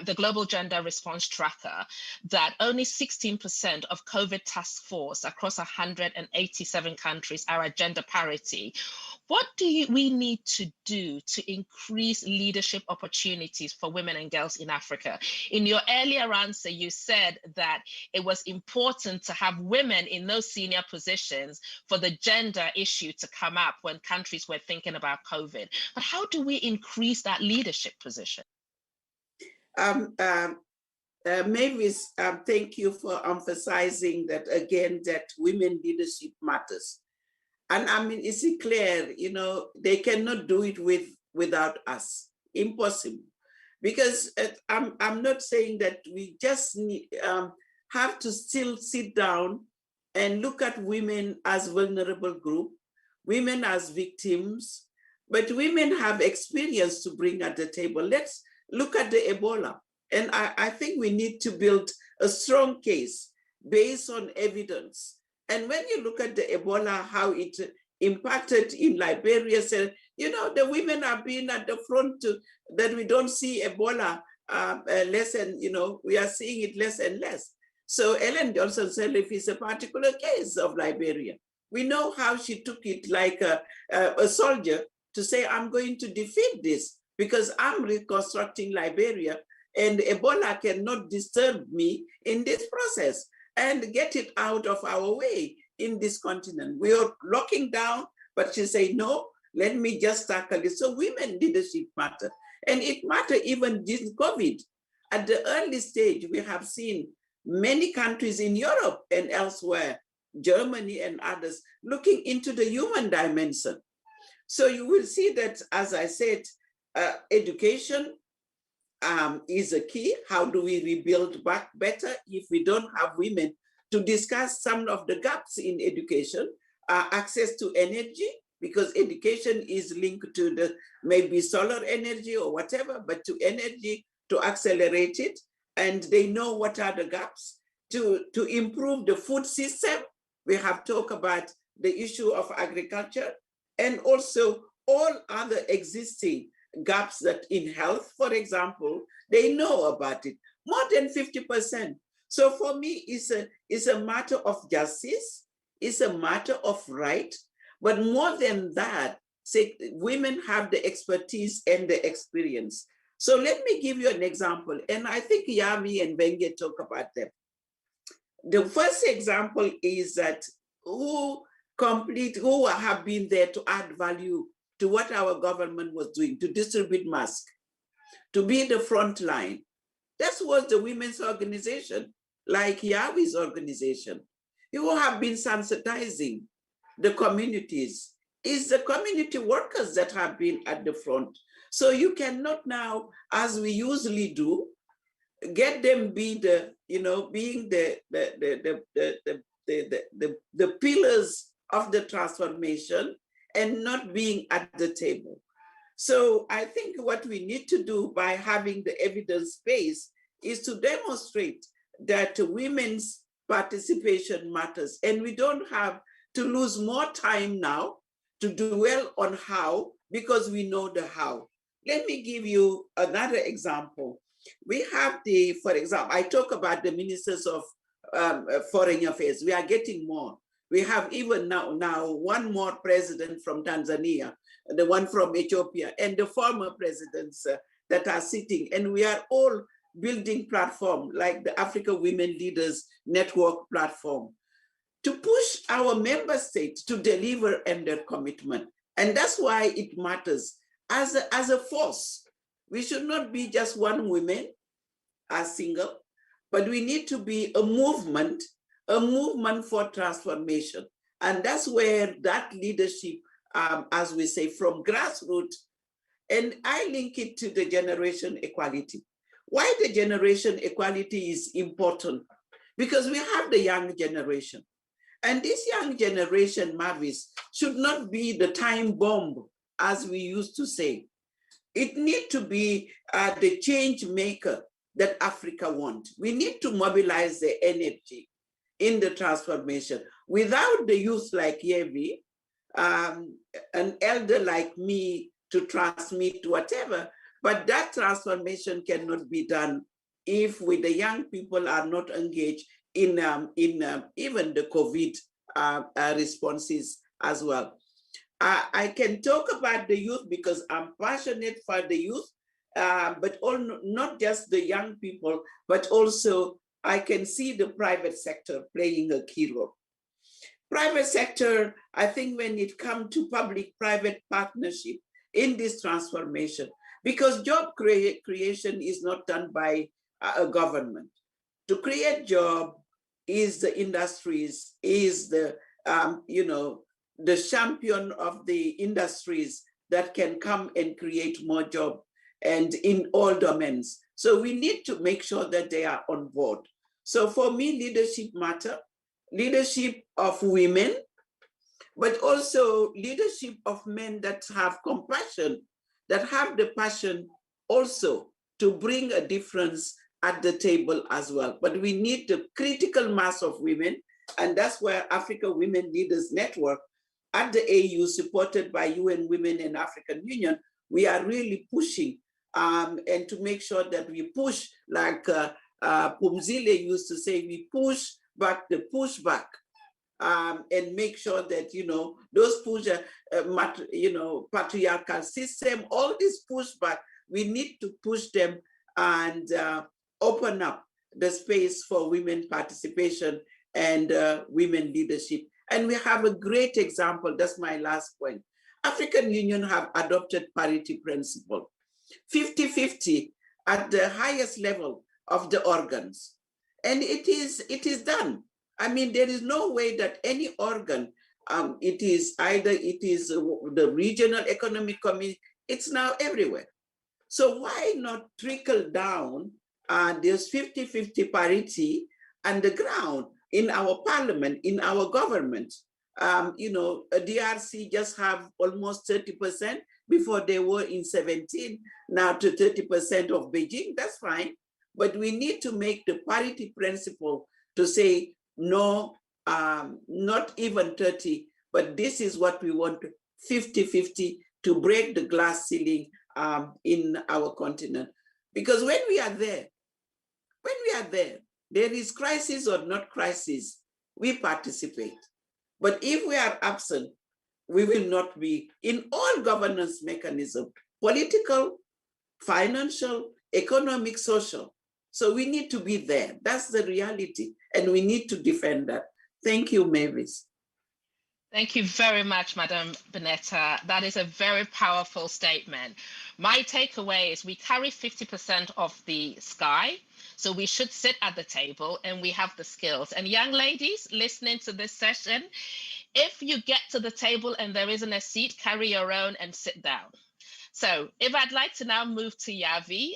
Speaker 3: the Global Gender Response Tracker, that only 16% of COVID task force across 187 countries are at gender parity. What do we need to do to increase leadership opportunities for women and girls in Africa? In your earlier answer, you said that it was important to have women in those senior positions for the gender issue to come up when countries were thinking about COVID. But how do we increase that leadership position?
Speaker 4: Mavis, thank you for emphasizing that again, that women leadership matters. And I mean, is it clear, you know, they cannot do it without us, impossible. Because I'm not saying that we just need, have to still sit down and look at women as vulnerable group, women as victims, but women have experience to bring at the table. Let's look at the Ebola. And I think we need to build a strong case based on evidence. And when you look at the Ebola, how it impacted in Liberia, so, you know, the women are being at the front that we don't see Ebola less and, you know, we are seeing it less and less. So Ellen Johnson Sirleaf is a particular case of Liberia. We know how she took it like a soldier to say, I'm going to defeat this because I'm reconstructing Liberia and Ebola cannot disturb me in this process and get it out of our way in this continent. We are locking down, but she said, no, let me just tackle it. So women leadership matter. And it matters even during COVID. At the early stage, we have seen many countries in Europe and elsewhere, Germany and others, looking into the human dimension. So you will see that, as I said, education is a key. How do we rebuild back better if we don't have women to discuss some of the gaps in education, access to energy, because education is linked to the maybe solar energy or whatever, but to energy to accelerate it. And they know what are the gaps to improve the food system. We have talked about the issue of agriculture and also all other existing gaps that in health, for example, they know about it, more than 50%. So for me, it's a matter of justice, it's a matter of right, but more than that, say women have the expertise and the experience. So let me give you an example. And I think Yami and Bengue talk about them. The first example is that who have been there to add value to what our government was doing, to distribute masks, to be the front line. That was the women's organization, like Yavi's organization, who have been sensitizing the communities. It's the community workers that have been at the front. So you cannot now, as we usually do, get them be the, being the pillars of the transformation and not being at the table. So I think what we need to do by having the evidence base is to demonstrate that women's participation matters. And we don't have to lose more time now to dwell on how, because we know the how. Let me give you another example. We have for example, I talk about the ministers of foreign affairs. We are getting more. We have even now one more president from Tanzania, the one from Ethiopia, and the former presidents that are sitting. And we are all building platform like the Africa Women Leaders Network platform to push our member states to deliver on their commitment. And that's why it matters as a force. We should not be just one woman as single, but we need to be a movement for transformation. And that's where that leadership, as we say, from grassroots, and I link it to the generation equality. Why the generation equality is important? Because we have the young generation. And this young generation, Mavis, should not be the time bomb, as we used to say. It needs to be the change maker that Africa wants. We need to mobilize the energy in the transformation. Without the youth like Yevi, an elder like me to transmit whatever, but that transformation cannot be done if the young people are not engaged in even the COVID responses as well. I can talk about the youth because I'm passionate for the youth, but not just the young people, but also I can see the private sector playing a key role. Private sector, I think when it comes to public-private partnership in this transformation, because job creation is not done by a government. To create job is the industries, is the, the champion of the industries that can come and create more job and in all domains. So we need to make sure that they are on board. So for me, leadership matter, leadership of women, but also leadership of men that have compassion, that have the passion also to bring a difference at the table as well. But we need the critical mass of women, and that's where Africa Women Leaders Network at the AU, supported by UN Women and African Union, we are really pushing and to make sure that we push, like Pumzile used to say, we push back the pushback. And make sure that, those patriarchal system, all this pushback, we need to push them and open up the space for women participation and women leadership. And we have a great example, that's my last point. African Union have adopted parity principle, 50-50 at the highest level of the organs. And it is done. I mean, there is no way that any organ, it is the regional economic community, it's now everywhere. So why not trickle down this 50-50 parity on the ground in our parliament, in our government? A DRC just have almost 30% before they were in 17, now to 30% of Beijing, that's fine. But we need to make the parity principle to say, no, not even 30, but this is what we want, 50-50, to break the glass ceiling in our continent. Because when we are there, there is crisis or not crisis, we participate. But if we are absent, we will not be in all governance mechanisms, political, financial, economic, social. So we need to be there. That's the reality. And we need to defend that. Thank you, Mavis.
Speaker 3: Thank you very much, Madam Bonetta. That is a very powerful statement. My takeaway is we carry 50% of the sky, so we should sit at the table and we have the skills. And young ladies listening to this session, if you get to the table and there isn't a seat, carry your own and sit down. So if I'd like to now move to Yavi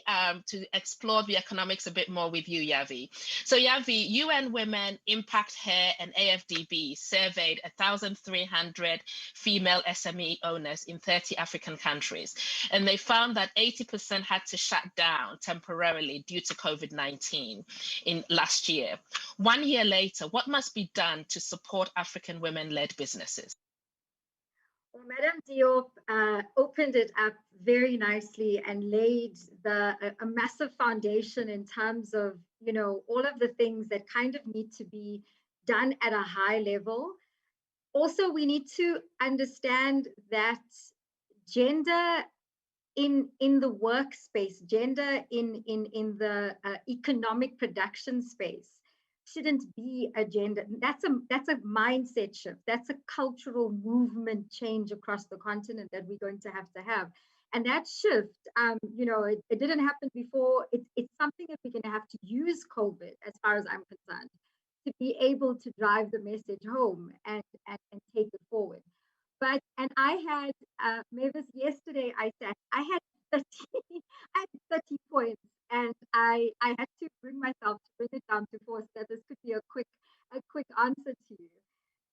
Speaker 3: to explore the economics a bit more with you, Yavi. So Yavi, UN Women, Impact Hair and AFDB surveyed 1,300 female SME owners in 30 African countries. And they found that 80% had to shut down temporarily due to COVID-19 in last year. 1 year later, what must be done to support African women-led businesses?
Speaker 5: Well, Madame Diop opened it up very nicely and laid a massive foundation in terms of, you know, all of the things that kind of need to be done at a high level. Also, we need to understand that gender in the workspace, gender in the economic production space shouldn't be a gender. That's a mindset shift. That's a cultural movement change across the continent that we're going to have. And that shift, you know, it didn't happen before. It's something that we're going to have to use COVID, as far as I'm concerned, to be able to drive the message home and take it forward. But, and I had, Mavis, yesterday I had 30, I had 30 points, and I had to bring myself to bring it down to 4, so that this could be a quick answer to you.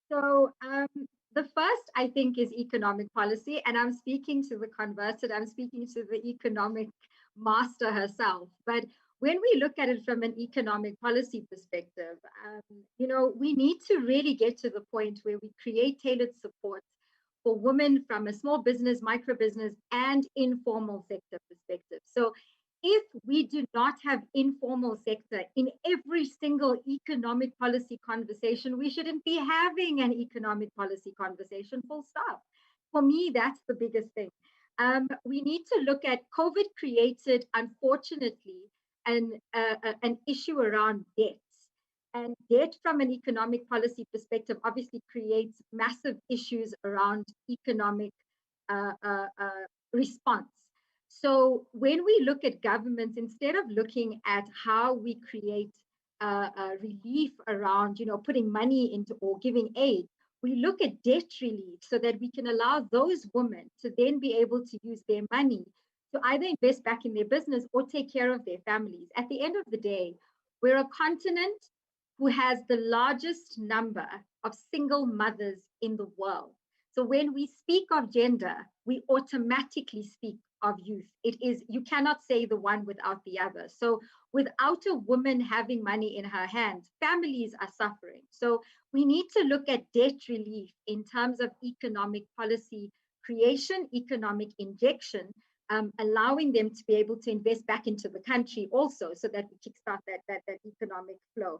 Speaker 5: So the first, I think, is economic policy, and I'm speaking to the converted, I'm speaking to the economic master herself. But when we look at it from an economic policy perspective, you know, we need to really get to the point where we create tailored support for women from a small business, micro business, and informal sector perspective. So if we do not have informal sector in every single economic policy conversation, we shouldn't be having an economic policy conversation, full stop. For me, that's the biggest thing. We need to look at COVID created, unfortunately, an issue around debt. And debt from an economic policy perspective obviously creates massive issues around economic response. So when we look at governments, instead of looking at how we create relief around, you know, putting money into or giving aid, we look at debt relief so that we can allow those women to then be able to use their money to either invest back in their business or take care of their families. At the end of the day, we're a continent who has the largest number of single mothers in the world. So when we speak of gender, we automatically speak of youth. It is, you cannot say the one without the other. So without a woman having money in her hands, families are suffering. So we need to look at debt relief in terms of economic policy creation, economic injection, allowing them to be able to invest back into the country also, so that we kickstart that economic flow.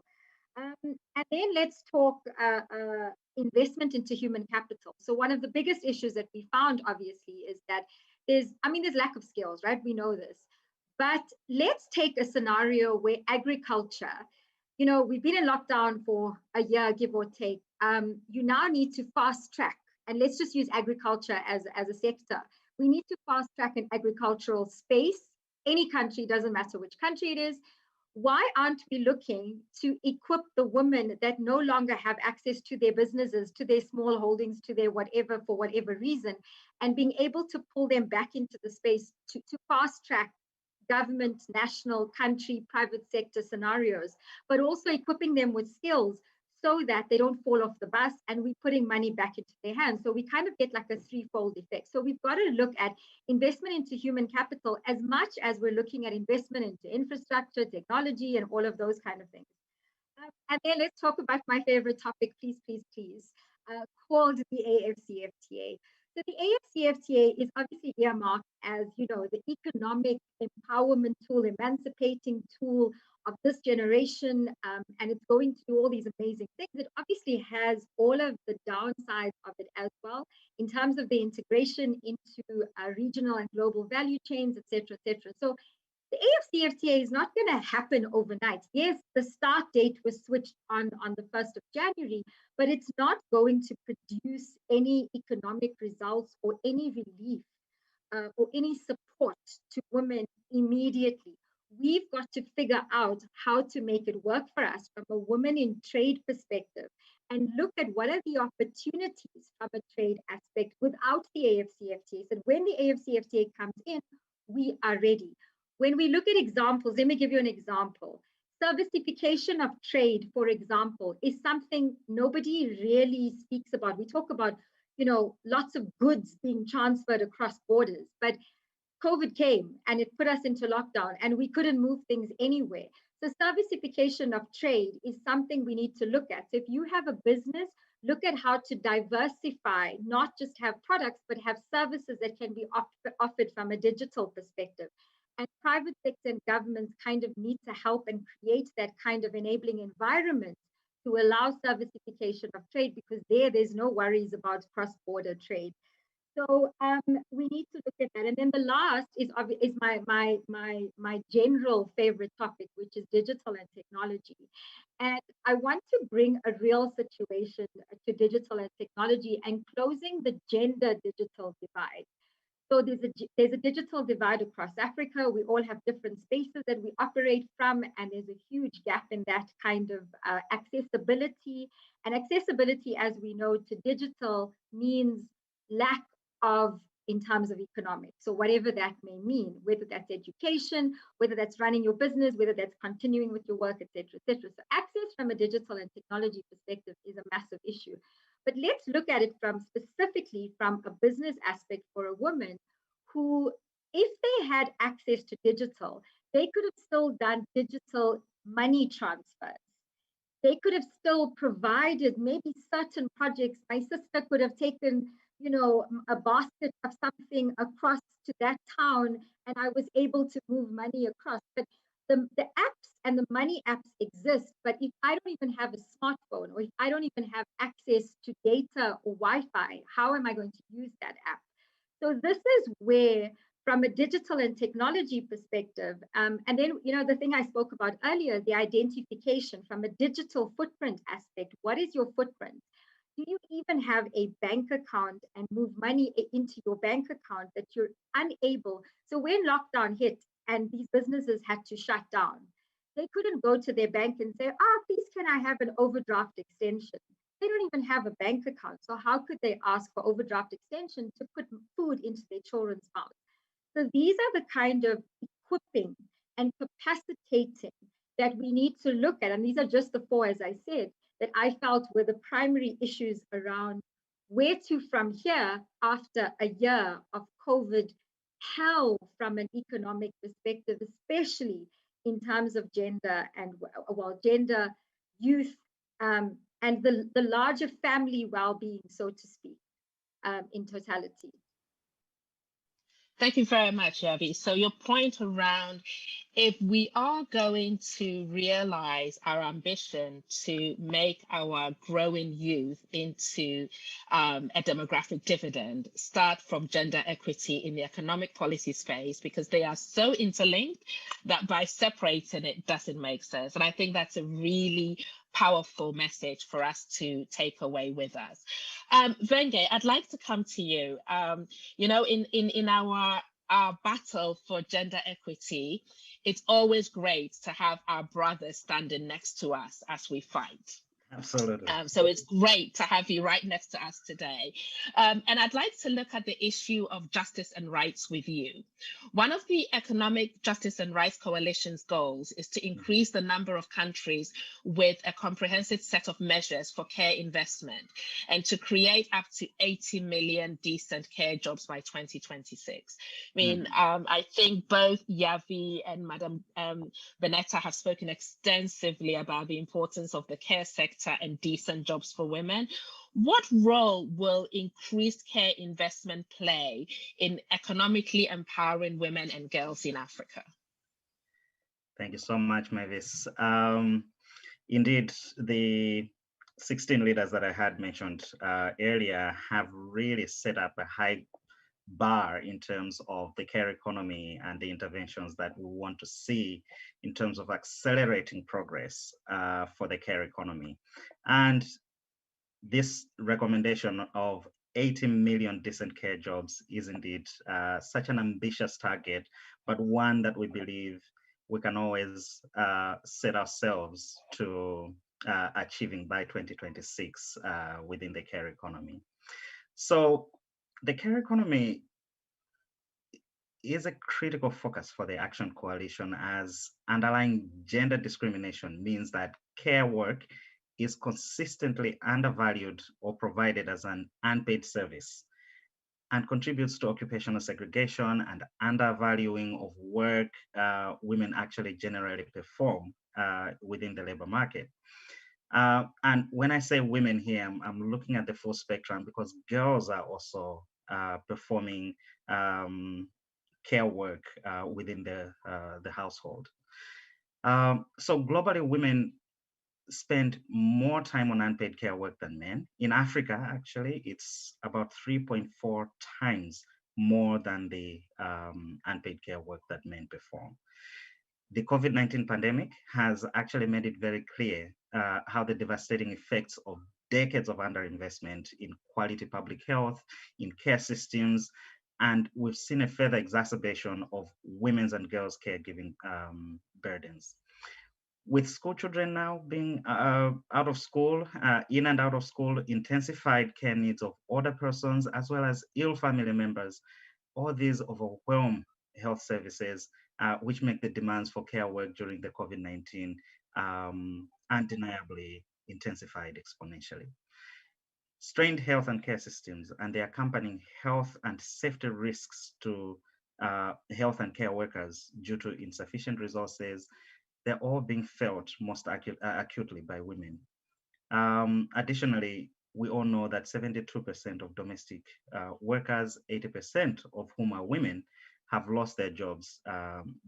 Speaker 5: And then let's talk investment into human capital. So one of the biggest issues that we found, obviously, is that there's lack of skills, right? We know this. But let's take a scenario where agriculture, you know, we've been in lockdown for a year, give or take. You now need to fast track, and let's just use agriculture as a sector. We need to fast track an agricultural space. Any country, doesn't matter which country it is. Why aren't we looking to equip the women that no longer have access to their businesses, to their small holdings, to their whatever, for whatever reason, and being able to pull them back into the space to fast track government, national, country, private sector scenarios, but also equipping them with skills so that they don't fall off the bus, and we're putting money back into their hands. So we kind of get like a threefold effect. So we've got to look at investment into human capital as much as we're looking at investment into infrastructure, technology, and all of those kind of things. And then let's talk about my favorite topic, please, called the AFCFTA. So the AFCFTA is obviously earmarked as, you know, the economic empowerment tool, emancipating tool this generation, and it's going to do all these amazing things. It obviously has all of the downsides of it as well, in terms of the integration into regional and global value chains, et cetera, et cetera. So the AFCFTA is not going to happen overnight. Yes, the start date was switched on the 1st of January, but it's not going to produce any economic results or any relief or any support to women immediately. We've got to figure out how to make it work for us from a women in trade perspective, and look at what are the opportunities from a trade aspect without the AFCFTA. So when the AFCFTA comes in, we are ready. When we look at examples, let me give you an example. Servicification of trade, for example, is something nobody really speaks about. We talk about, lots of goods being transferred across borders, but COVID came and it put us into lockdown and we couldn't move things anywhere. So servicification of trade is something we need to look at. So if you have a business, look at how to diversify, not just have products, but have services that can be offered from a digital perspective. And private sector and governments kind of need to help and create that kind of enabling environment to allow servicification of trade, because there's no worries about cross-border trade. So we need to look at that. And then the last is my general favorite topic, which is digital and technology. And I want to bring a real situation to digital and technology and closing the gender digital divide. So there's a digital divide across Africa. We all have different spaces that we operate from, and there's a huge gap in that kind of accessibility. And accessibility, as we know, to digital means lack of in terms of economics. So whatever that may mean, whether that's education, whether that's running your business, whether that's continuing with your work, et cetera, et cetera. So access from a digital and technology perspective is a massive issue. But let's look at it specifically from a business aspect for a woman who, if they had access to digital, they could have still done digital money transfers. They could have still provided maybe certain projects. My sister could have taken, a basket of something across to that town, and I was able to move money across. But the apps and the money apps exist, but if I don't even have a smartphone, or if I don't even have access to data or Wi-Fi, how am I going to use that app? So this is where, from a digital and technology perspective, and then, the thing I spoke about earlier, the identification from a digital footprint aspect. What is your footprint? Do you even have a bank account and move money into your bank account that you're unable? So when lockdown hit and these businesses had to shut down, they couldn't go to their bank and say, please, can I have an overdraft extension? They don't even have a bank account. So how could they ask for overdraft extension to put food into their children's mouths? So these are the kind of equipping and capacitating that we need to look at. And these are just the 4, as I said, that I felt were the primary issues around where to from here after a year of COVID hell from an economic perspective, especially in terms of gender and, gender, youth, and the larger family well-being, so to speak, in totality.
Speaker 3: Thank you very much, Yavi. So your point around, if we are going to realize our ambition to make our growing youth into a demographic dividend, start from gender equity in the economic policy space, because they are so interlinked that by separating it doesn't make sense. And I think that's a really powerful message for us to take away with us. Venge, I'd like to come to you. In our battle for gender equity, it's always great to have our brothers standing next to us as we fight.
Speaker 6: Absolutely.
Speaker 3: So it's great to have you right next to us today. And I'd like to look at the issue of justice and rights with you. One of the Economic Justice and Rights Coalition's goals is to increase the number of countries with a comprehensive set of measures for care investment and to create up to 80 million decent care jobs by 2026. I mean, I think both Yavi and Madam Benetta have spoken extensively about the importance of the care sector and decent jobs for women. What role will increased care investment play in economically empowering women and girls in Africa?
Speaker 6: Thank you so much, Mavis. Indeed, the 16 leaders that I had mentioned earlier have really set up a high bar in terms of the care economy and the interventions that we want to see in terms of accelerating progress for the care economy. And this recommendation of 80 million decent care jobs is indeed such an ambitious target, but one that we believe we can always set ourselves to achieving by 2026 within the care economy. So the care economy is a critical focus for the Action Coalition, as underlying gender discrimination means that care work is consistently undervalued or provided as an unpaid service and contributes to occupational segregation and undervaluing of work women actually generally perform within the labor market. And when I say women here, I'm looking at the full spectrum, because girls are also performing care work within the household. So globally, women spend more time on unpaid care work than men. In Africa, actually, it's about 3.4 times more than the unpaid care work that men perform. The COVID-19 pandemic has actually made it very clear how the devastating effects of decades of underinvestment in quality public health, in care systems, and we've seen a further exacerbation of women's and girls' caregiving burdens. With school children now being out of school, in and out of school, intensified care needs of older persons, as well as ill family members, all these overwhelm health services, which make the demands for care work during the COVID-19 undeniably intensified exponentially. Strained health and care systems and the accompanying health and safety risks to health and care workers due to insufficient resources, they're all being felt most acutely by women. Additionally, we all know that 72% of domestic workers, 80% of whom are women, have lost their jobs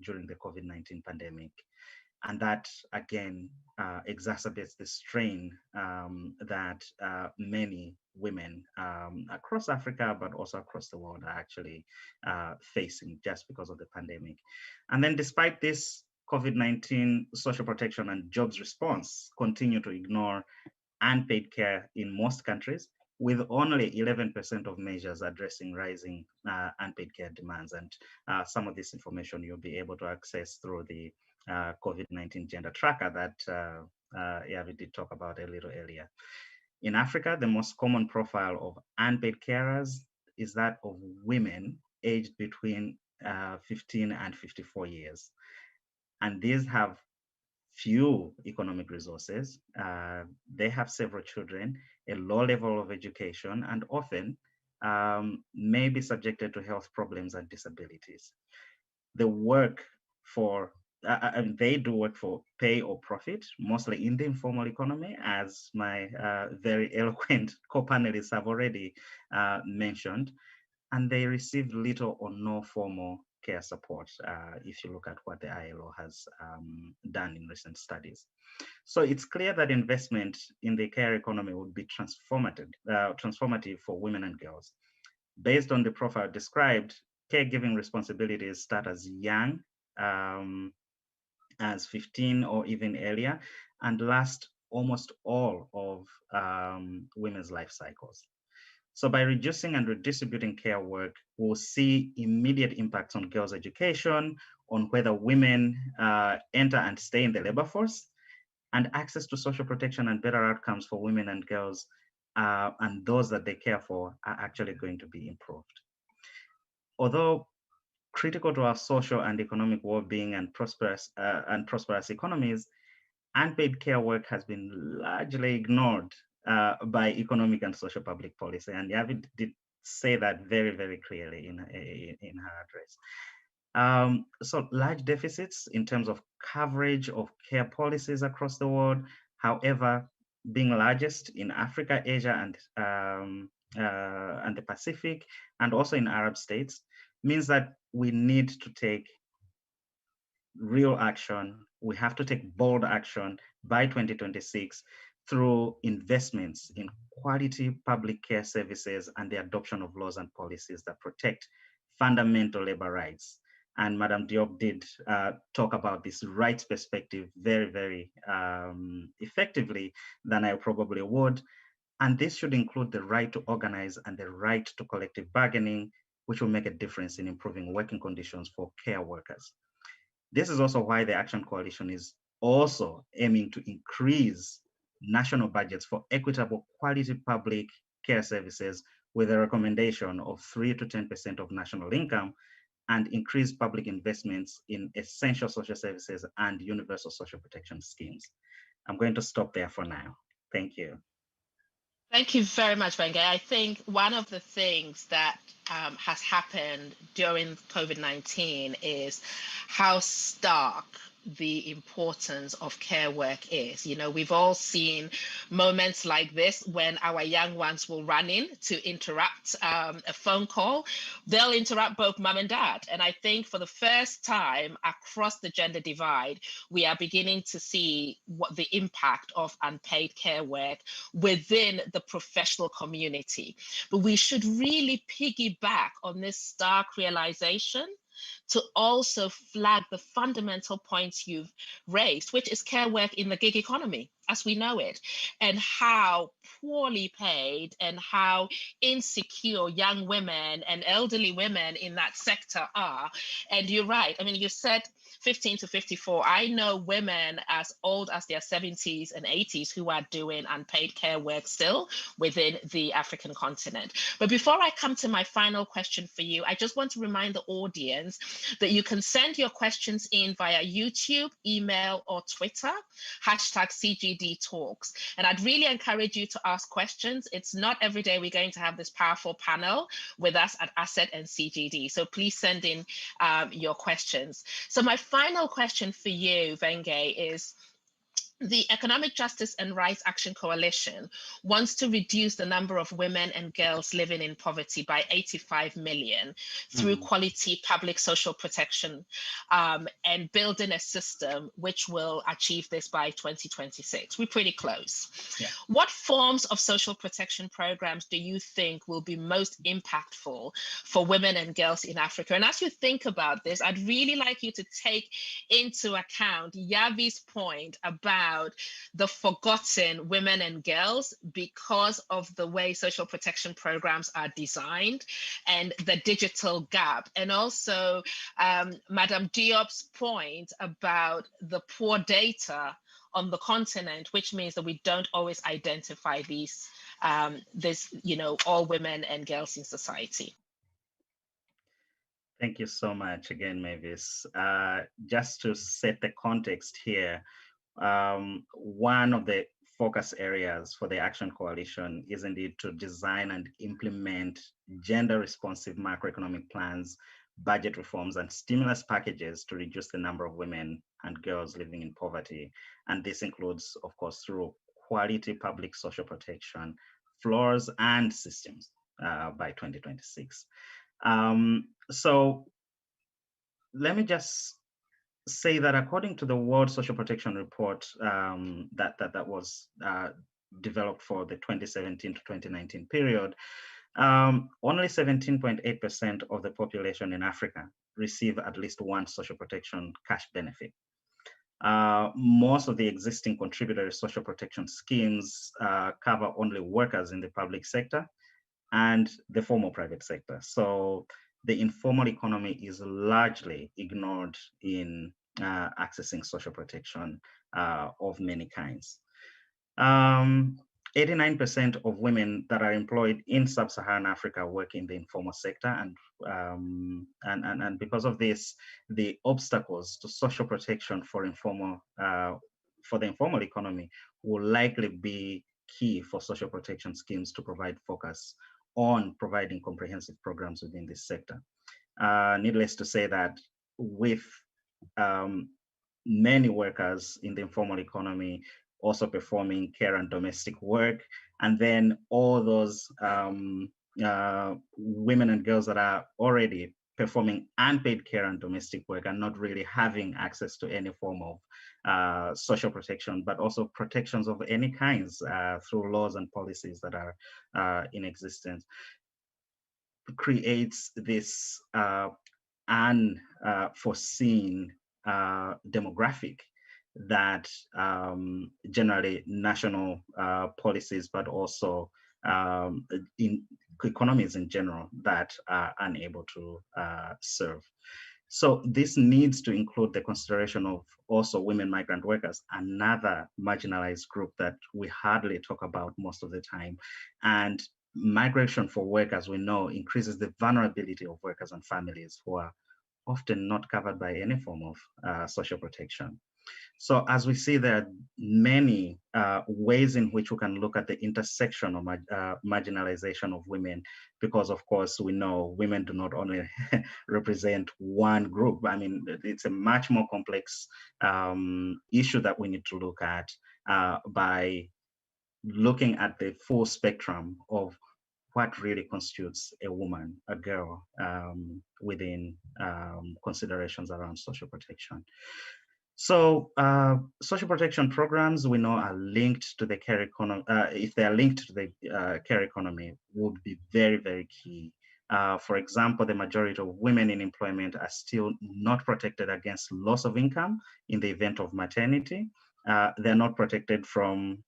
Speaker 6: during the COVID-19 pandemic. And that, again, exacerbates the strain that many women across Africa, but also across the world, are actually facing just because of the pandemic. And then despite this, COVID-19 social protection and jobs response continue to ignore unpaid care in most countries, with only 11% of measures addressing rising unpaid care demands. And some of this information you'll be able to access through the COVID-19 gender tracker that Yavi did talk about a little earlier. In Africa, the most common profile of unpaid carers is that of women aged between 15 and 54 years. And these have few economic resources. They have several children, a low level of education, and often may be subjected to health problems and disabilities. They work for, they do work for pay or profit, mostly in the informal economy, as my very eloquent co-panelists have already mentioned, and they receive little or no formal care support, if you look at what the ILO has done in recent studies. So it's clear that investment in the care economy would be transformative for women and girls. Based on the profile described, caregiving responsibilities start as young as 15 or even earlier, and last almost all of women's life cycles. So by reducing and redistributing care work, we'll see immediate impacts on girls' education, on whether women enter and stay in the labor force, and access to social protection and better outcomes for women and girls, and those that they care for are actually going to be improved. Although critical to our social and economic well-being and prosperous economies, unpaid care work has been largely ignored by economic and social public policy. And Yavi did say that very, very clearly in her address. So large deficits in terms of coverage of care policies across the world, however, being largest in Africa, Asia, and the Pacific, and also in Arab states, means that we need to take real action. We have to take bold action by 2026 through investments in quality public care services and the adoption of laws and policies that protect fundamental labor rights. And Madam Diop did talk about this rights perspective very, very effectively than I probably would. And this should include the right to organize and the right to collective bargaining, which will make a difference in improving working conditions for care workers. This is also why the Action Coalition is also aiming to increase national budgets for equitable quality public care services with a recommendation of 3 to 10% of national income, and increase public investments in essential social services and universal social protection schemes. I'm going to stop there for now. Thank you.
Speaker 3: Thank you very much, Benge. I think one of the things that has happened during COVID-19 is how stark the importance of care work is. You know, we've all seen moments like this when our young ones will run in to interrupt a phone call. They'll interrupt both mom and dad. And I think for the first time across the gender divide, we are beginning to see what the impact of unpaid care work within the professional community. But we should really piggyback on this stark realization to also flag the fundamental points you've raised, which is care work in the gig economy as we know it, and how poorly paid and how insecure young women and elderly women in that sector are. And you're right. I mean, you said 15 to 54. I know women as old as their 70s and 80s who are doing unpaid care work still within the African continent. But before I come to my final question for you, I just want to remind the audience that you can send your questions in via YouTube, email, or Twitter, #CGD Talks. And I'd really encourage you to ask questions. It's not every day we're going to have this powerful panel with us at ACET and CGD. So please send in your questions. So my final question for you, Benge, is the Economic Justice and Rights Action Coalition wants to reduce the number of women and girls living in poverty by 85 million through quality public social protection and building a system which will achieve this by 2026. We're pretty close. Yeah. What forms of social protection programs do you think will be most impactful for women and girls in Africa? And as you think about this, I'd really like you to take into account Yavi's point about the forgotten women and girls because of the way social protection programs are designed and the digital gap. And also Madam Diop's point about the poor data on the continent, which means that we don't always identify these, all women and girls in society.
Speaker 6: Thank you so much again, Mavis. Just to set the context here, one of the focus areas for the Action Coalition is indeed to design and implement gender-responsive macroeconomic plans, budget reforms, and stimulus packages to reduce the number of women and girls living in poverty. And this includes, of course, through quality public social protection, floors, and systems by 2026. So let me just say that according to the World Social Protection Report that was developed for the 2017 to 2019 period, only 17.8% of the population in Africa receive at least one social protection cash benefit. Most of the existing contributory social protection schemes cover only workers in the public sector and the formal private sector. So the informal economy is largely ignored in accessing social protection of many kinds. 89% of women that are employed in sub-Saharan Africa work in the informal sector, and because of this, the obstacles to social protection for the informal economy will likely be key for social protection schemes to provide focus on providing comprehensive programs within this sector. Needless to say that with many workers in the informal economy also performing care and domestic work, and then all those women and girls that are already performing unpaid care and domestic work and not really having access to any form of social protection, but also protections of any kinds through laws and policies that are in existence, creates this unforeseen demographic that generally national policies, but also in economies in general, that are unable to serve. So this needs to include the consideration of also women migrant workers, another marginalized group that we hardly talk about most of the time. And migration for work, as we know, increases the vulnerability of workers and families who are often not covered by any form of social protection. So as we see, there are many ways in which we can look at the intersection of marginalization of women, because of course we know women do not only represent one group. I mean, it's a much more complex issue that we need to look at by looking at the full spectrum of what really constitutes a woman, a girl, within considerations around social protection. So social protection programs, we know, are linked to the care economy. If they are linked to the care economy, would be very, very key. For example, the majority of women in employment are still not protected against loss of income in the event of maternity. They're not protected from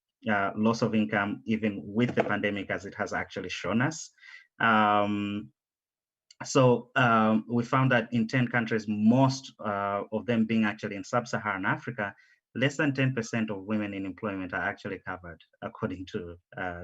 Speaker 6: loss of income even with the pandemic, as it has actually shown us. So we found that in 10 countries, most of them being actually in sub-Saharan Africa, less than 10% of women in employment are actually covered according to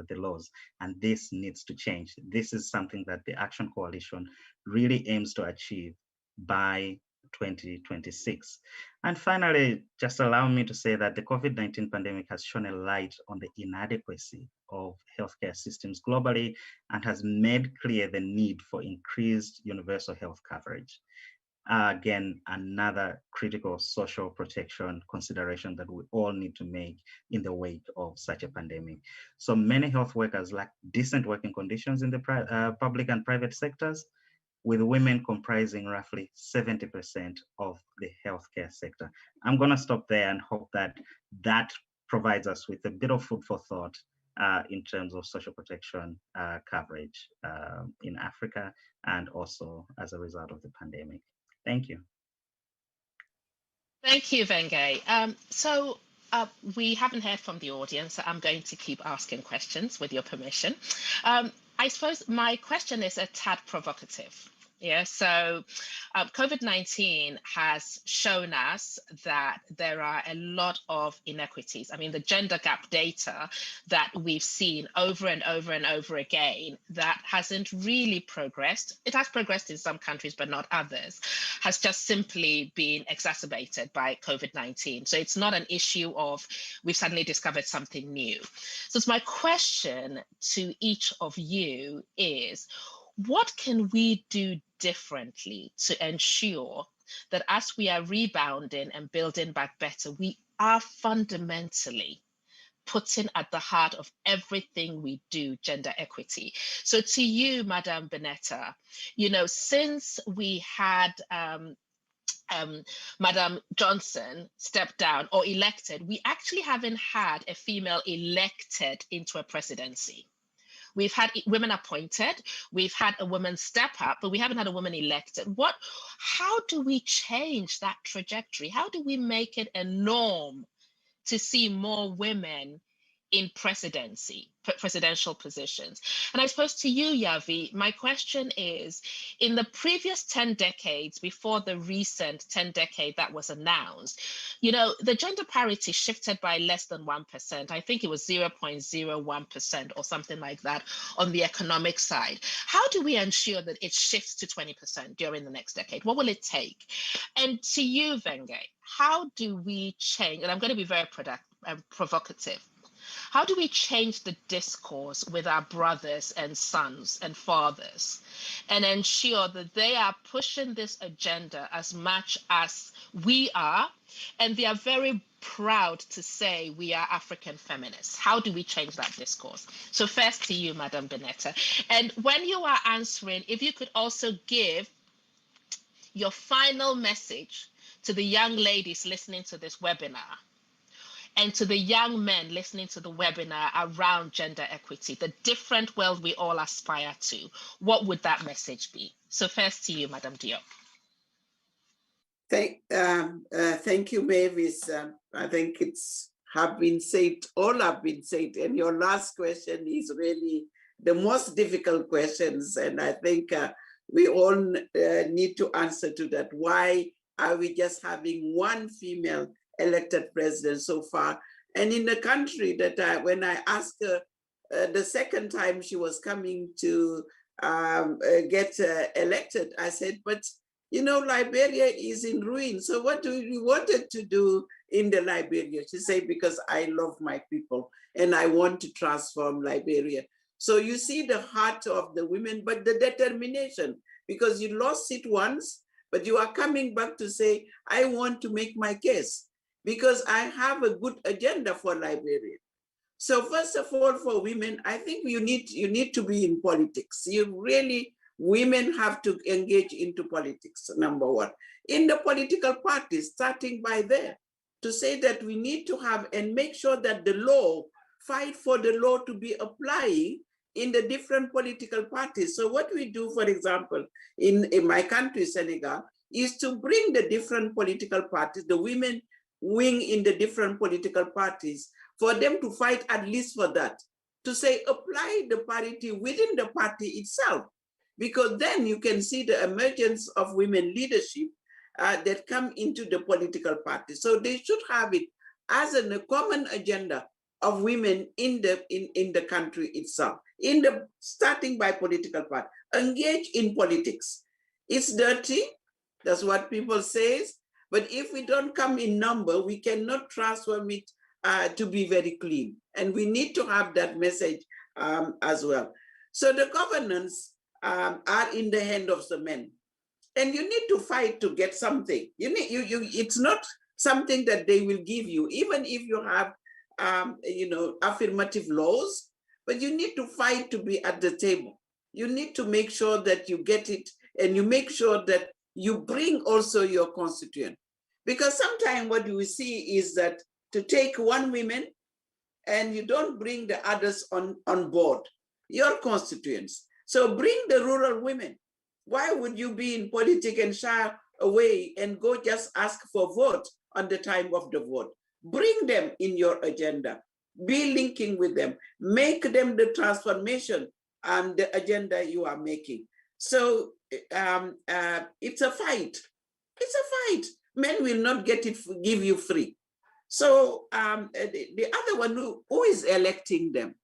Speaker 6: the laws. And this needs to change. This is something that the Action Coalition really aims to achieve by 2026. And finally, just allow me to say that the COVID-19 pandemic has shone a light on the inadequacy of healthcare systems globally and has made clear the need for increased universal health coverage. Again, another critical social protection consideration that we all need to make in the wake of such a pandemic. So many health workers lack decent working conditions in the public and private sectors, with women comprising roughly 70% of the healthcare sector. I'm going to stop there and hope that that provides us with a bit of food for thought in terms of social protection coverage in Africa, and also as a result of the pandemic. Thank you.
Speaker 3: Thank you, Vengay. We haven't heard from the audience, so I'm going to keep asking questions with your permission. I suppose my question is a tad provocative. Yeah, so COVID-19 has shown us that there are a lot of inequities. I mean, the gender gap data that we've seen over and over and over again, that hasn't really progressed. It has progressed in some countries, but not others, has just simply been exacerbated by COVID-19. So it's not an issue of we've suddenly discovered something new. So my question to each of you is, what can we do differently to ensure that as we are rebounding and building back better, we are fundamentally putting at the heart of everything we do gender equity? So to you, Madam Benetta, you know, since we had Madam Johnson stepped down or elected, we actually haven't had a female elected into a presidency. We've had women appointed, we've had a woman step up, but we haven't had a woman elected. How do we change that trajectory? How do we make it a norm to see more women in presidential positions? And I suppose to you, Yavi, my question is, in the previous 10 decades, before the recent 10 decade that was announced, you know, the gender parity shifted by less than 1%. I think it was 0.01% or something like that on the economic side. How do we ensure that it shifts to 20% during the next decade? What will it take? And to you, Vengay, how do we change, and I'm going to be very provocative, how do we change the discourse with our brothers and sons and fathers and ensure that they are pushing this agenda as much as we are, and they are very proud to say we are African feminists? How do we change that discourse? So first to you, Madam Benetta. And when you are answering, if you could also give your final message to the young ladies listening to this webinar and to the young men listening to the webinar around gender equity, the different world we all aspire to, what would that message be? So first to you, Madam Diop.
Speaker 4: Thank you, Mavis. I think have been said, all have been said, and your last question is really the most difficult questions, and I think we all need to answer to that. Why are we just having one female elected president so far? And in a country that when I asked her the second time she was coming to get elected, I said, but you know, Liberia is in ruin. So what do you wanted to do in the Liberia? She said, because I love my people and I want to transform Liberia. So you see the heart of the women, but the determination, because you lost it once, but you are coming back to say, I want to make my case because I have a good agenda for Liberia. So first of all, for women, I think you need to be in politics. Women have to engage into politics, number one. In the political parties, starting by there, to say that we need to have and make sure that the law, fight for the law to be applying in the different political parties. So what we do, for example, in my country, Senegal, is to bring the different political parties, the women wing in the different political parties, for them to fight at least for that, to say apply the parity within the party itself. Because then you can see the emergence of women leadership that come into the political party. So they should have it as a common agenda of women in the country itself, starting by political party. Engage in politics. It's dirty, that's what people say, but if we don't come in number, we cannot transform it to be very clean. And we need to have that message as well. So the governance are in the hand of the men, and you need to fight to get something. It's not something that they will give you, even if you have affirmative laws, but you need to fight to be at the table. You need to make sure that you get it, and you make sure that you bring also your constituent. Because sometimes what you see is that to take one woman and you don't bring the others on board, your constituents. So bring the rural women. Why would you be in politics and shy away and go just ask for vote on the time of the vote? Bring them in your agenda. Be linking with them. Make them the transformation and the agenda you are making. So it's a fight. It's a fight. Men will not get it, give you free. So the other one who is electing them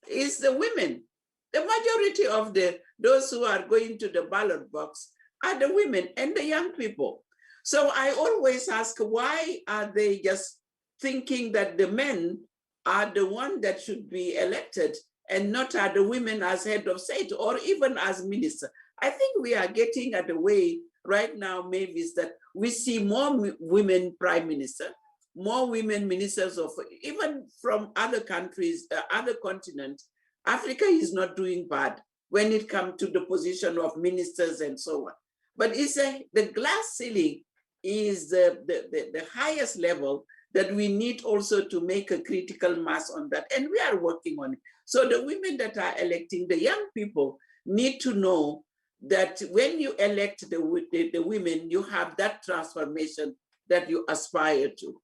Speaker 4: is the women. The majority of those who are going to the ballot box are the women and the young people. So I always ask, why are they just thinking that the men are the one that should be elected and not are the women as head of state or even as minister? I think we are getting at the way right now, maybe, is that we see more women prime minister, more women ministers of, even from other countries, other continents. Africa is not doing bad when it comes to the position of ministers and so on. But the glass ceiling is the highest level that we need also to make a critical mass on that. And we are working on it. So the women that are electing, the young people need to know that when you elect the women, you have that transformation that you aspire to.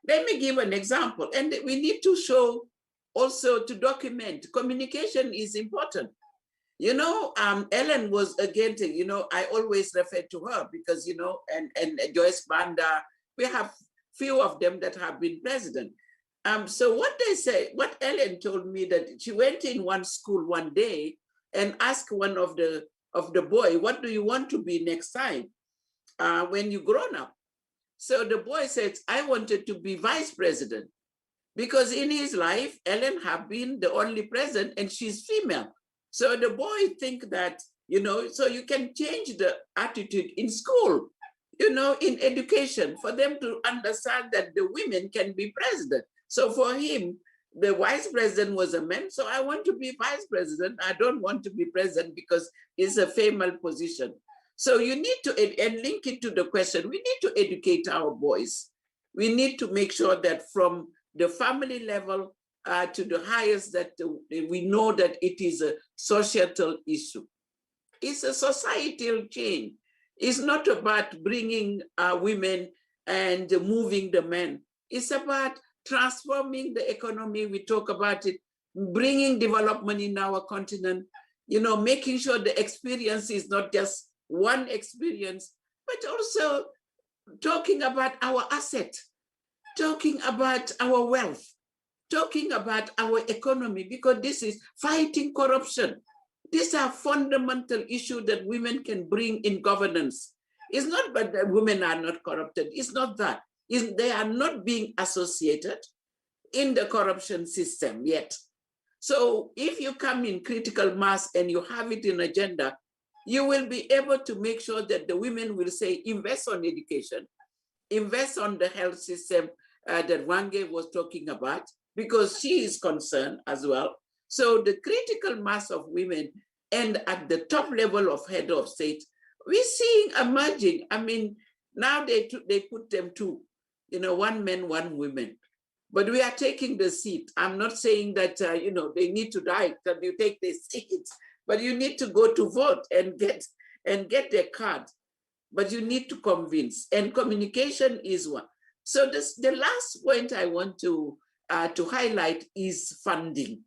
Speaker 4: Let me give an example. And we need to show also to document. Communication is important. Ellen was again, I always refer to her because, and Joyce Banda, we have few of them that have been president. So what they say, what Ellen told me, that she went in one school one day and asked one of the boy, what do you want to be next time when you grown up? So the boy said, I wanted to be vice president, because in his life, Ellen have been the only president and she's female. So the boy think that, so you can change the attitude in school, in education, for them to understand that the women can be president. So for him, the vice president was a man. So I want to be vice president. I don't want to be president because it's a female position. So you need to, and link it to the question, we need to educate our boys. We need to make sure that from the family level to the highest, that we know that it is a societal issue. It's a societal change. It's not about bringing women and moving the men. It's about transforming the economy. We talk about it, bringing development in our continent, you know, making sure the experience is not just one experience, but also talking about our asset, talking about our wealth, talking about our economy, because this is fighting corruption. These are fundamental issues that women can bring in governance. It's not but that women are not corrupted. It's not that. They are not being associated in the corruption system yet. So if you come in critical mass and you have it in agenda, you will be able to make sure that the women will say, invest on education, invest on the health system that Wange was talking about, because she is concerned as well. So the critical mass of women and at the top level of head of state, we're seeing emerging. I mean, now they put them two, you know, one man, one woman. But we are taking the seat. I'm not saying that, you know, they need to die, that you take the seats, but you need to go to vote and get their card. But you need to convince, and communication is one. So the last point I want to highlight is funding,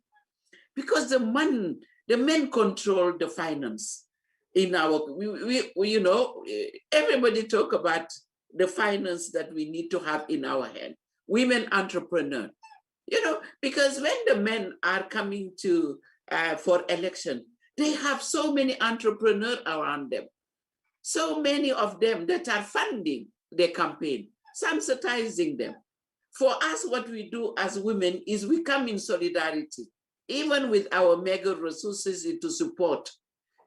Speaker 4: because the men control the finance in our, you know, everybody talk about the finance that we need to have in our hand. Women entrepreneur, you know, because when the men are coming to for election, they have so many entrepreneurs around them, so many of them that are funding their campaign, sensitizing them. For us, what we do as women is we come in solidarity, even with our mega resources, to support,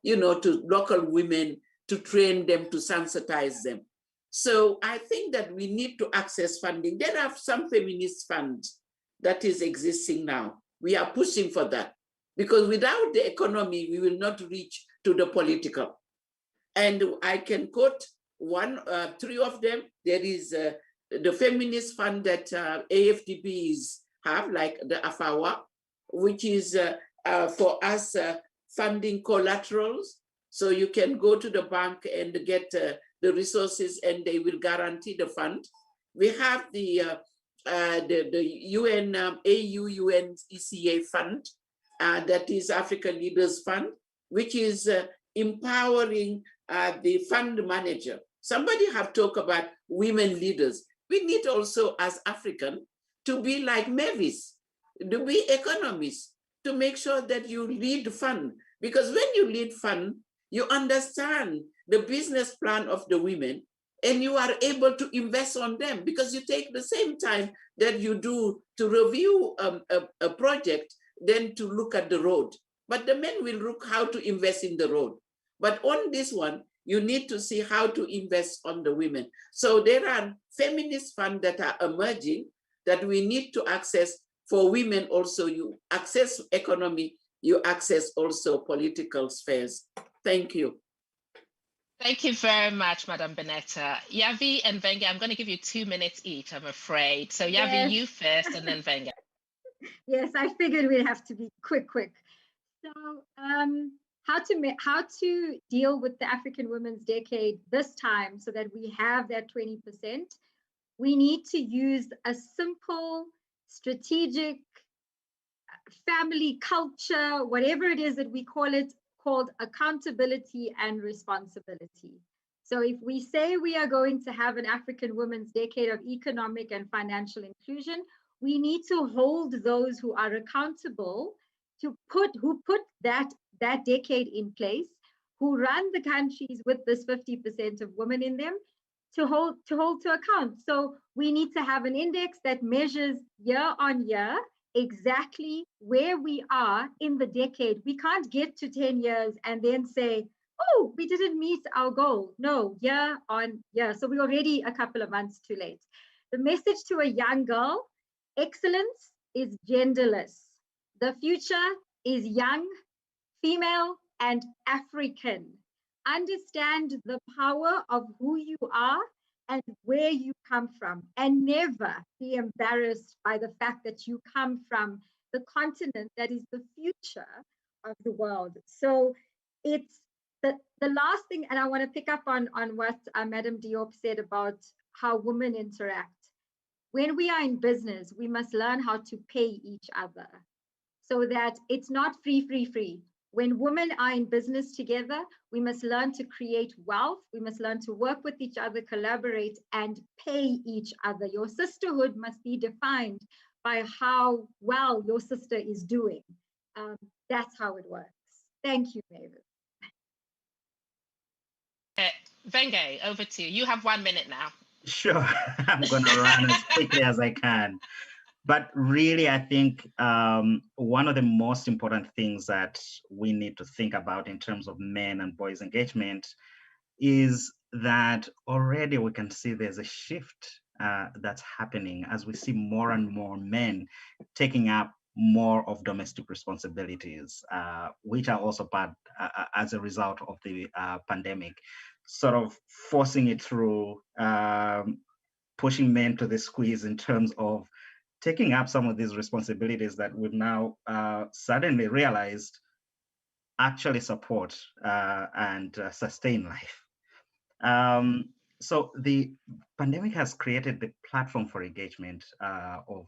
Speaker 4: you know, to local women, to train them, to sensitize them. So I think that we need to access funding. There are some feminist funds that is existing now. We are pushing for that, because without the economy, we will not reach to the political. And I can quote three of them. There is the feminist fund that AFDBs have, like the AFAWA, which is for us funding collaterals. So you can go to the bank and get the resources and they will guarantee the fund. We have the UN, AU-UN ECA fund, that is African Leaders Fund, which is empowering the fund manager. Somebody have talked about women leaders. We need also, as African, to be like Mavis, to be economists, to make sure that you lead fund. Because when you lead fund, you understand the business plan of the women and you are able to invest on them, because you take the same time that you do to review a project, then to look at the road. But the men will look how to invest in the road. But on this one, you need to see how to invest on the women. So there are feminist funds that are emerging that we need to access for women also. You access economy, you access also political spheres. Thank you.
Speaker 3: Thank you very much, Madam Benetta. Yavi and Venga, I'm going to give you 2 minutes each, I'm afraid. So Yavi,
Speaker 5: Yes.
Speaker 3: you first, and then Venga.
Speaker 5: Yes, I figured we'd have to be quick. So how to deal with the African Women's Decade this time so that we have that 20%? We need to use a simple, strategic, family culture, whatever it is that we call it, called accountability and responsibility. So if we say we are going to have an African Women's Decade of economic and financial inclusion, we need to hold those who are accountable who put that decade in place, who run the countries with this 50% of women in them, to hold to account. So we need to have an index that measures year on year exactly where we are in the decade. We can't get to 10 years and then say, oh, we didn't meet our goal. No, year on year. So we're already a couple of months too late. The message to a young girl: excellence is genderless. The future is young, female, and African. understand the power of who you are and where you come from, and never be embarrassed by the fact that you come from the continent that is the future of the world. So it's the last thing, and I want to pick up on what Madam Diop said about how women interact. When we are in business, we must learn how to pay each other so that it's not free. When women are in business together, we must learn to create wealth. We must learn to work with each other, collaborate, and pay each other. Your sisterhood must be defined by how well your sister is doing. That's how it works. Thank you, Mavis.
Speaker 3: Venge, over to you. You have 1 minute now.
Speaker 6: Sure, I'm going to run as quickly as I can. But really, I think one of the most important things that we need to think about in terms of men and boys engagement is that already we can see there's a shift that's happening as we see more and more men taking up more of domestic responsibilities, which are also part as a result of the pandemic, sort of forcing it through, pushing men to the squeeze in terms of taking up some of these responsibilities that we've now suddenly realized actually support and sustain life. So the pandemic has created the platform for engagement of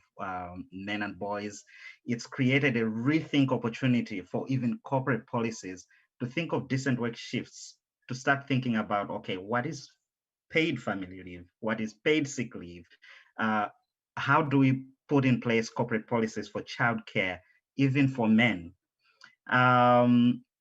Speaker 6: men and boys. It's created a rethink opportunity for even corporate policies to think of decent work shifts, to start thinking about, okay, what is paid family leave? What is paid sick leave? How do we put in place corporate policies for childcare, even for men?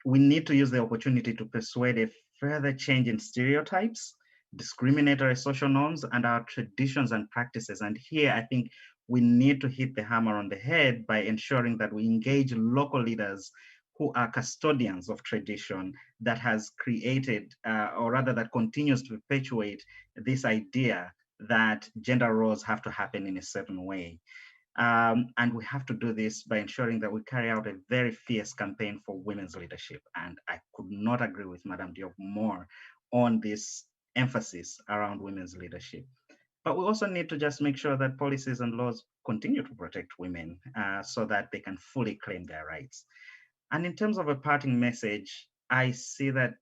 Speaker 6: We need to use the opportunity to persuade a further change in stereotypes, discriminatory social norms, and our traditions and practices. And here, I think we need to hit the hammer on the head by ensuring that we engage local leaders who are custodians of tradition that has created, or rather that continues to perpetuate this idea that gender roles have to happen in a certain way. And we have to do this by ensuring that we carry out a very fierce campaign for women's leadership. And I could not agree with Madam Diop more on this emphasis around women's leadership. But we also need to just make sure that policies and laws continue to protect women so that they can fully claim their rights. And in terms of a parting message, I see that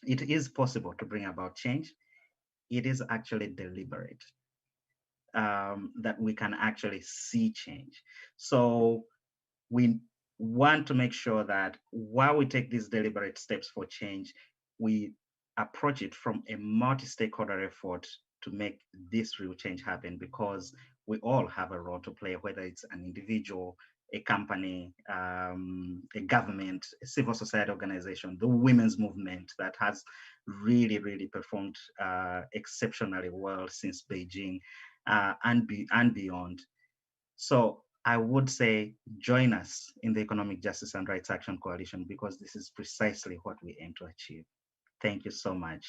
Speaker 6: it is possible to bring about change. It is actually deliberate. That we can actually see change. So we want to make sure that while we take these deliberate steps for change, we approach it from a multi-stakeholder effort to make this real change happen, because we all have a role to play, whether it's an individual, a company, a government, a civil society organization, the women's movement that has really, really performed exceptionally well since Beijing. And beyond. So I would say join us in the Economic Justice and Rights Action Coalition, because this is precisely what we aim to achieve. Thank you so much.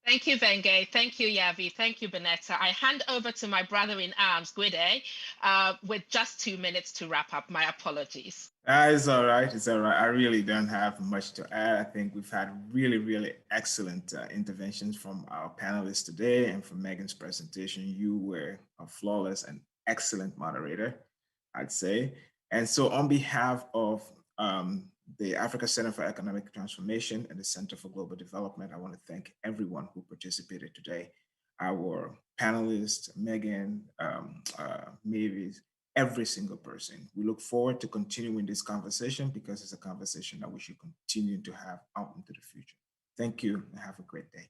Speaker 3: Thank you, Venge. Thank you, Yavi. Thank you, Benetta. I hand over to my brother in arms, Gwide, with just 2 minutes to wrap up. My apologies.
Speaker 1: It's all right. It's all right. I really don't have much to add. I think we've had really, really excellent interventions from our panelists today and from Megan's presentation. You were a flawless and excellent moderator, I'd say. And so on behalf of the Africa Center for Economic Transformation and the Center for Global Development, I want to thank everyone who participated today. Our panelists, Megan, Mavis, every single person. We look forward to continuing this conversation, because it's a conversation that we should continue to have out into the future. Thank you and have a great day.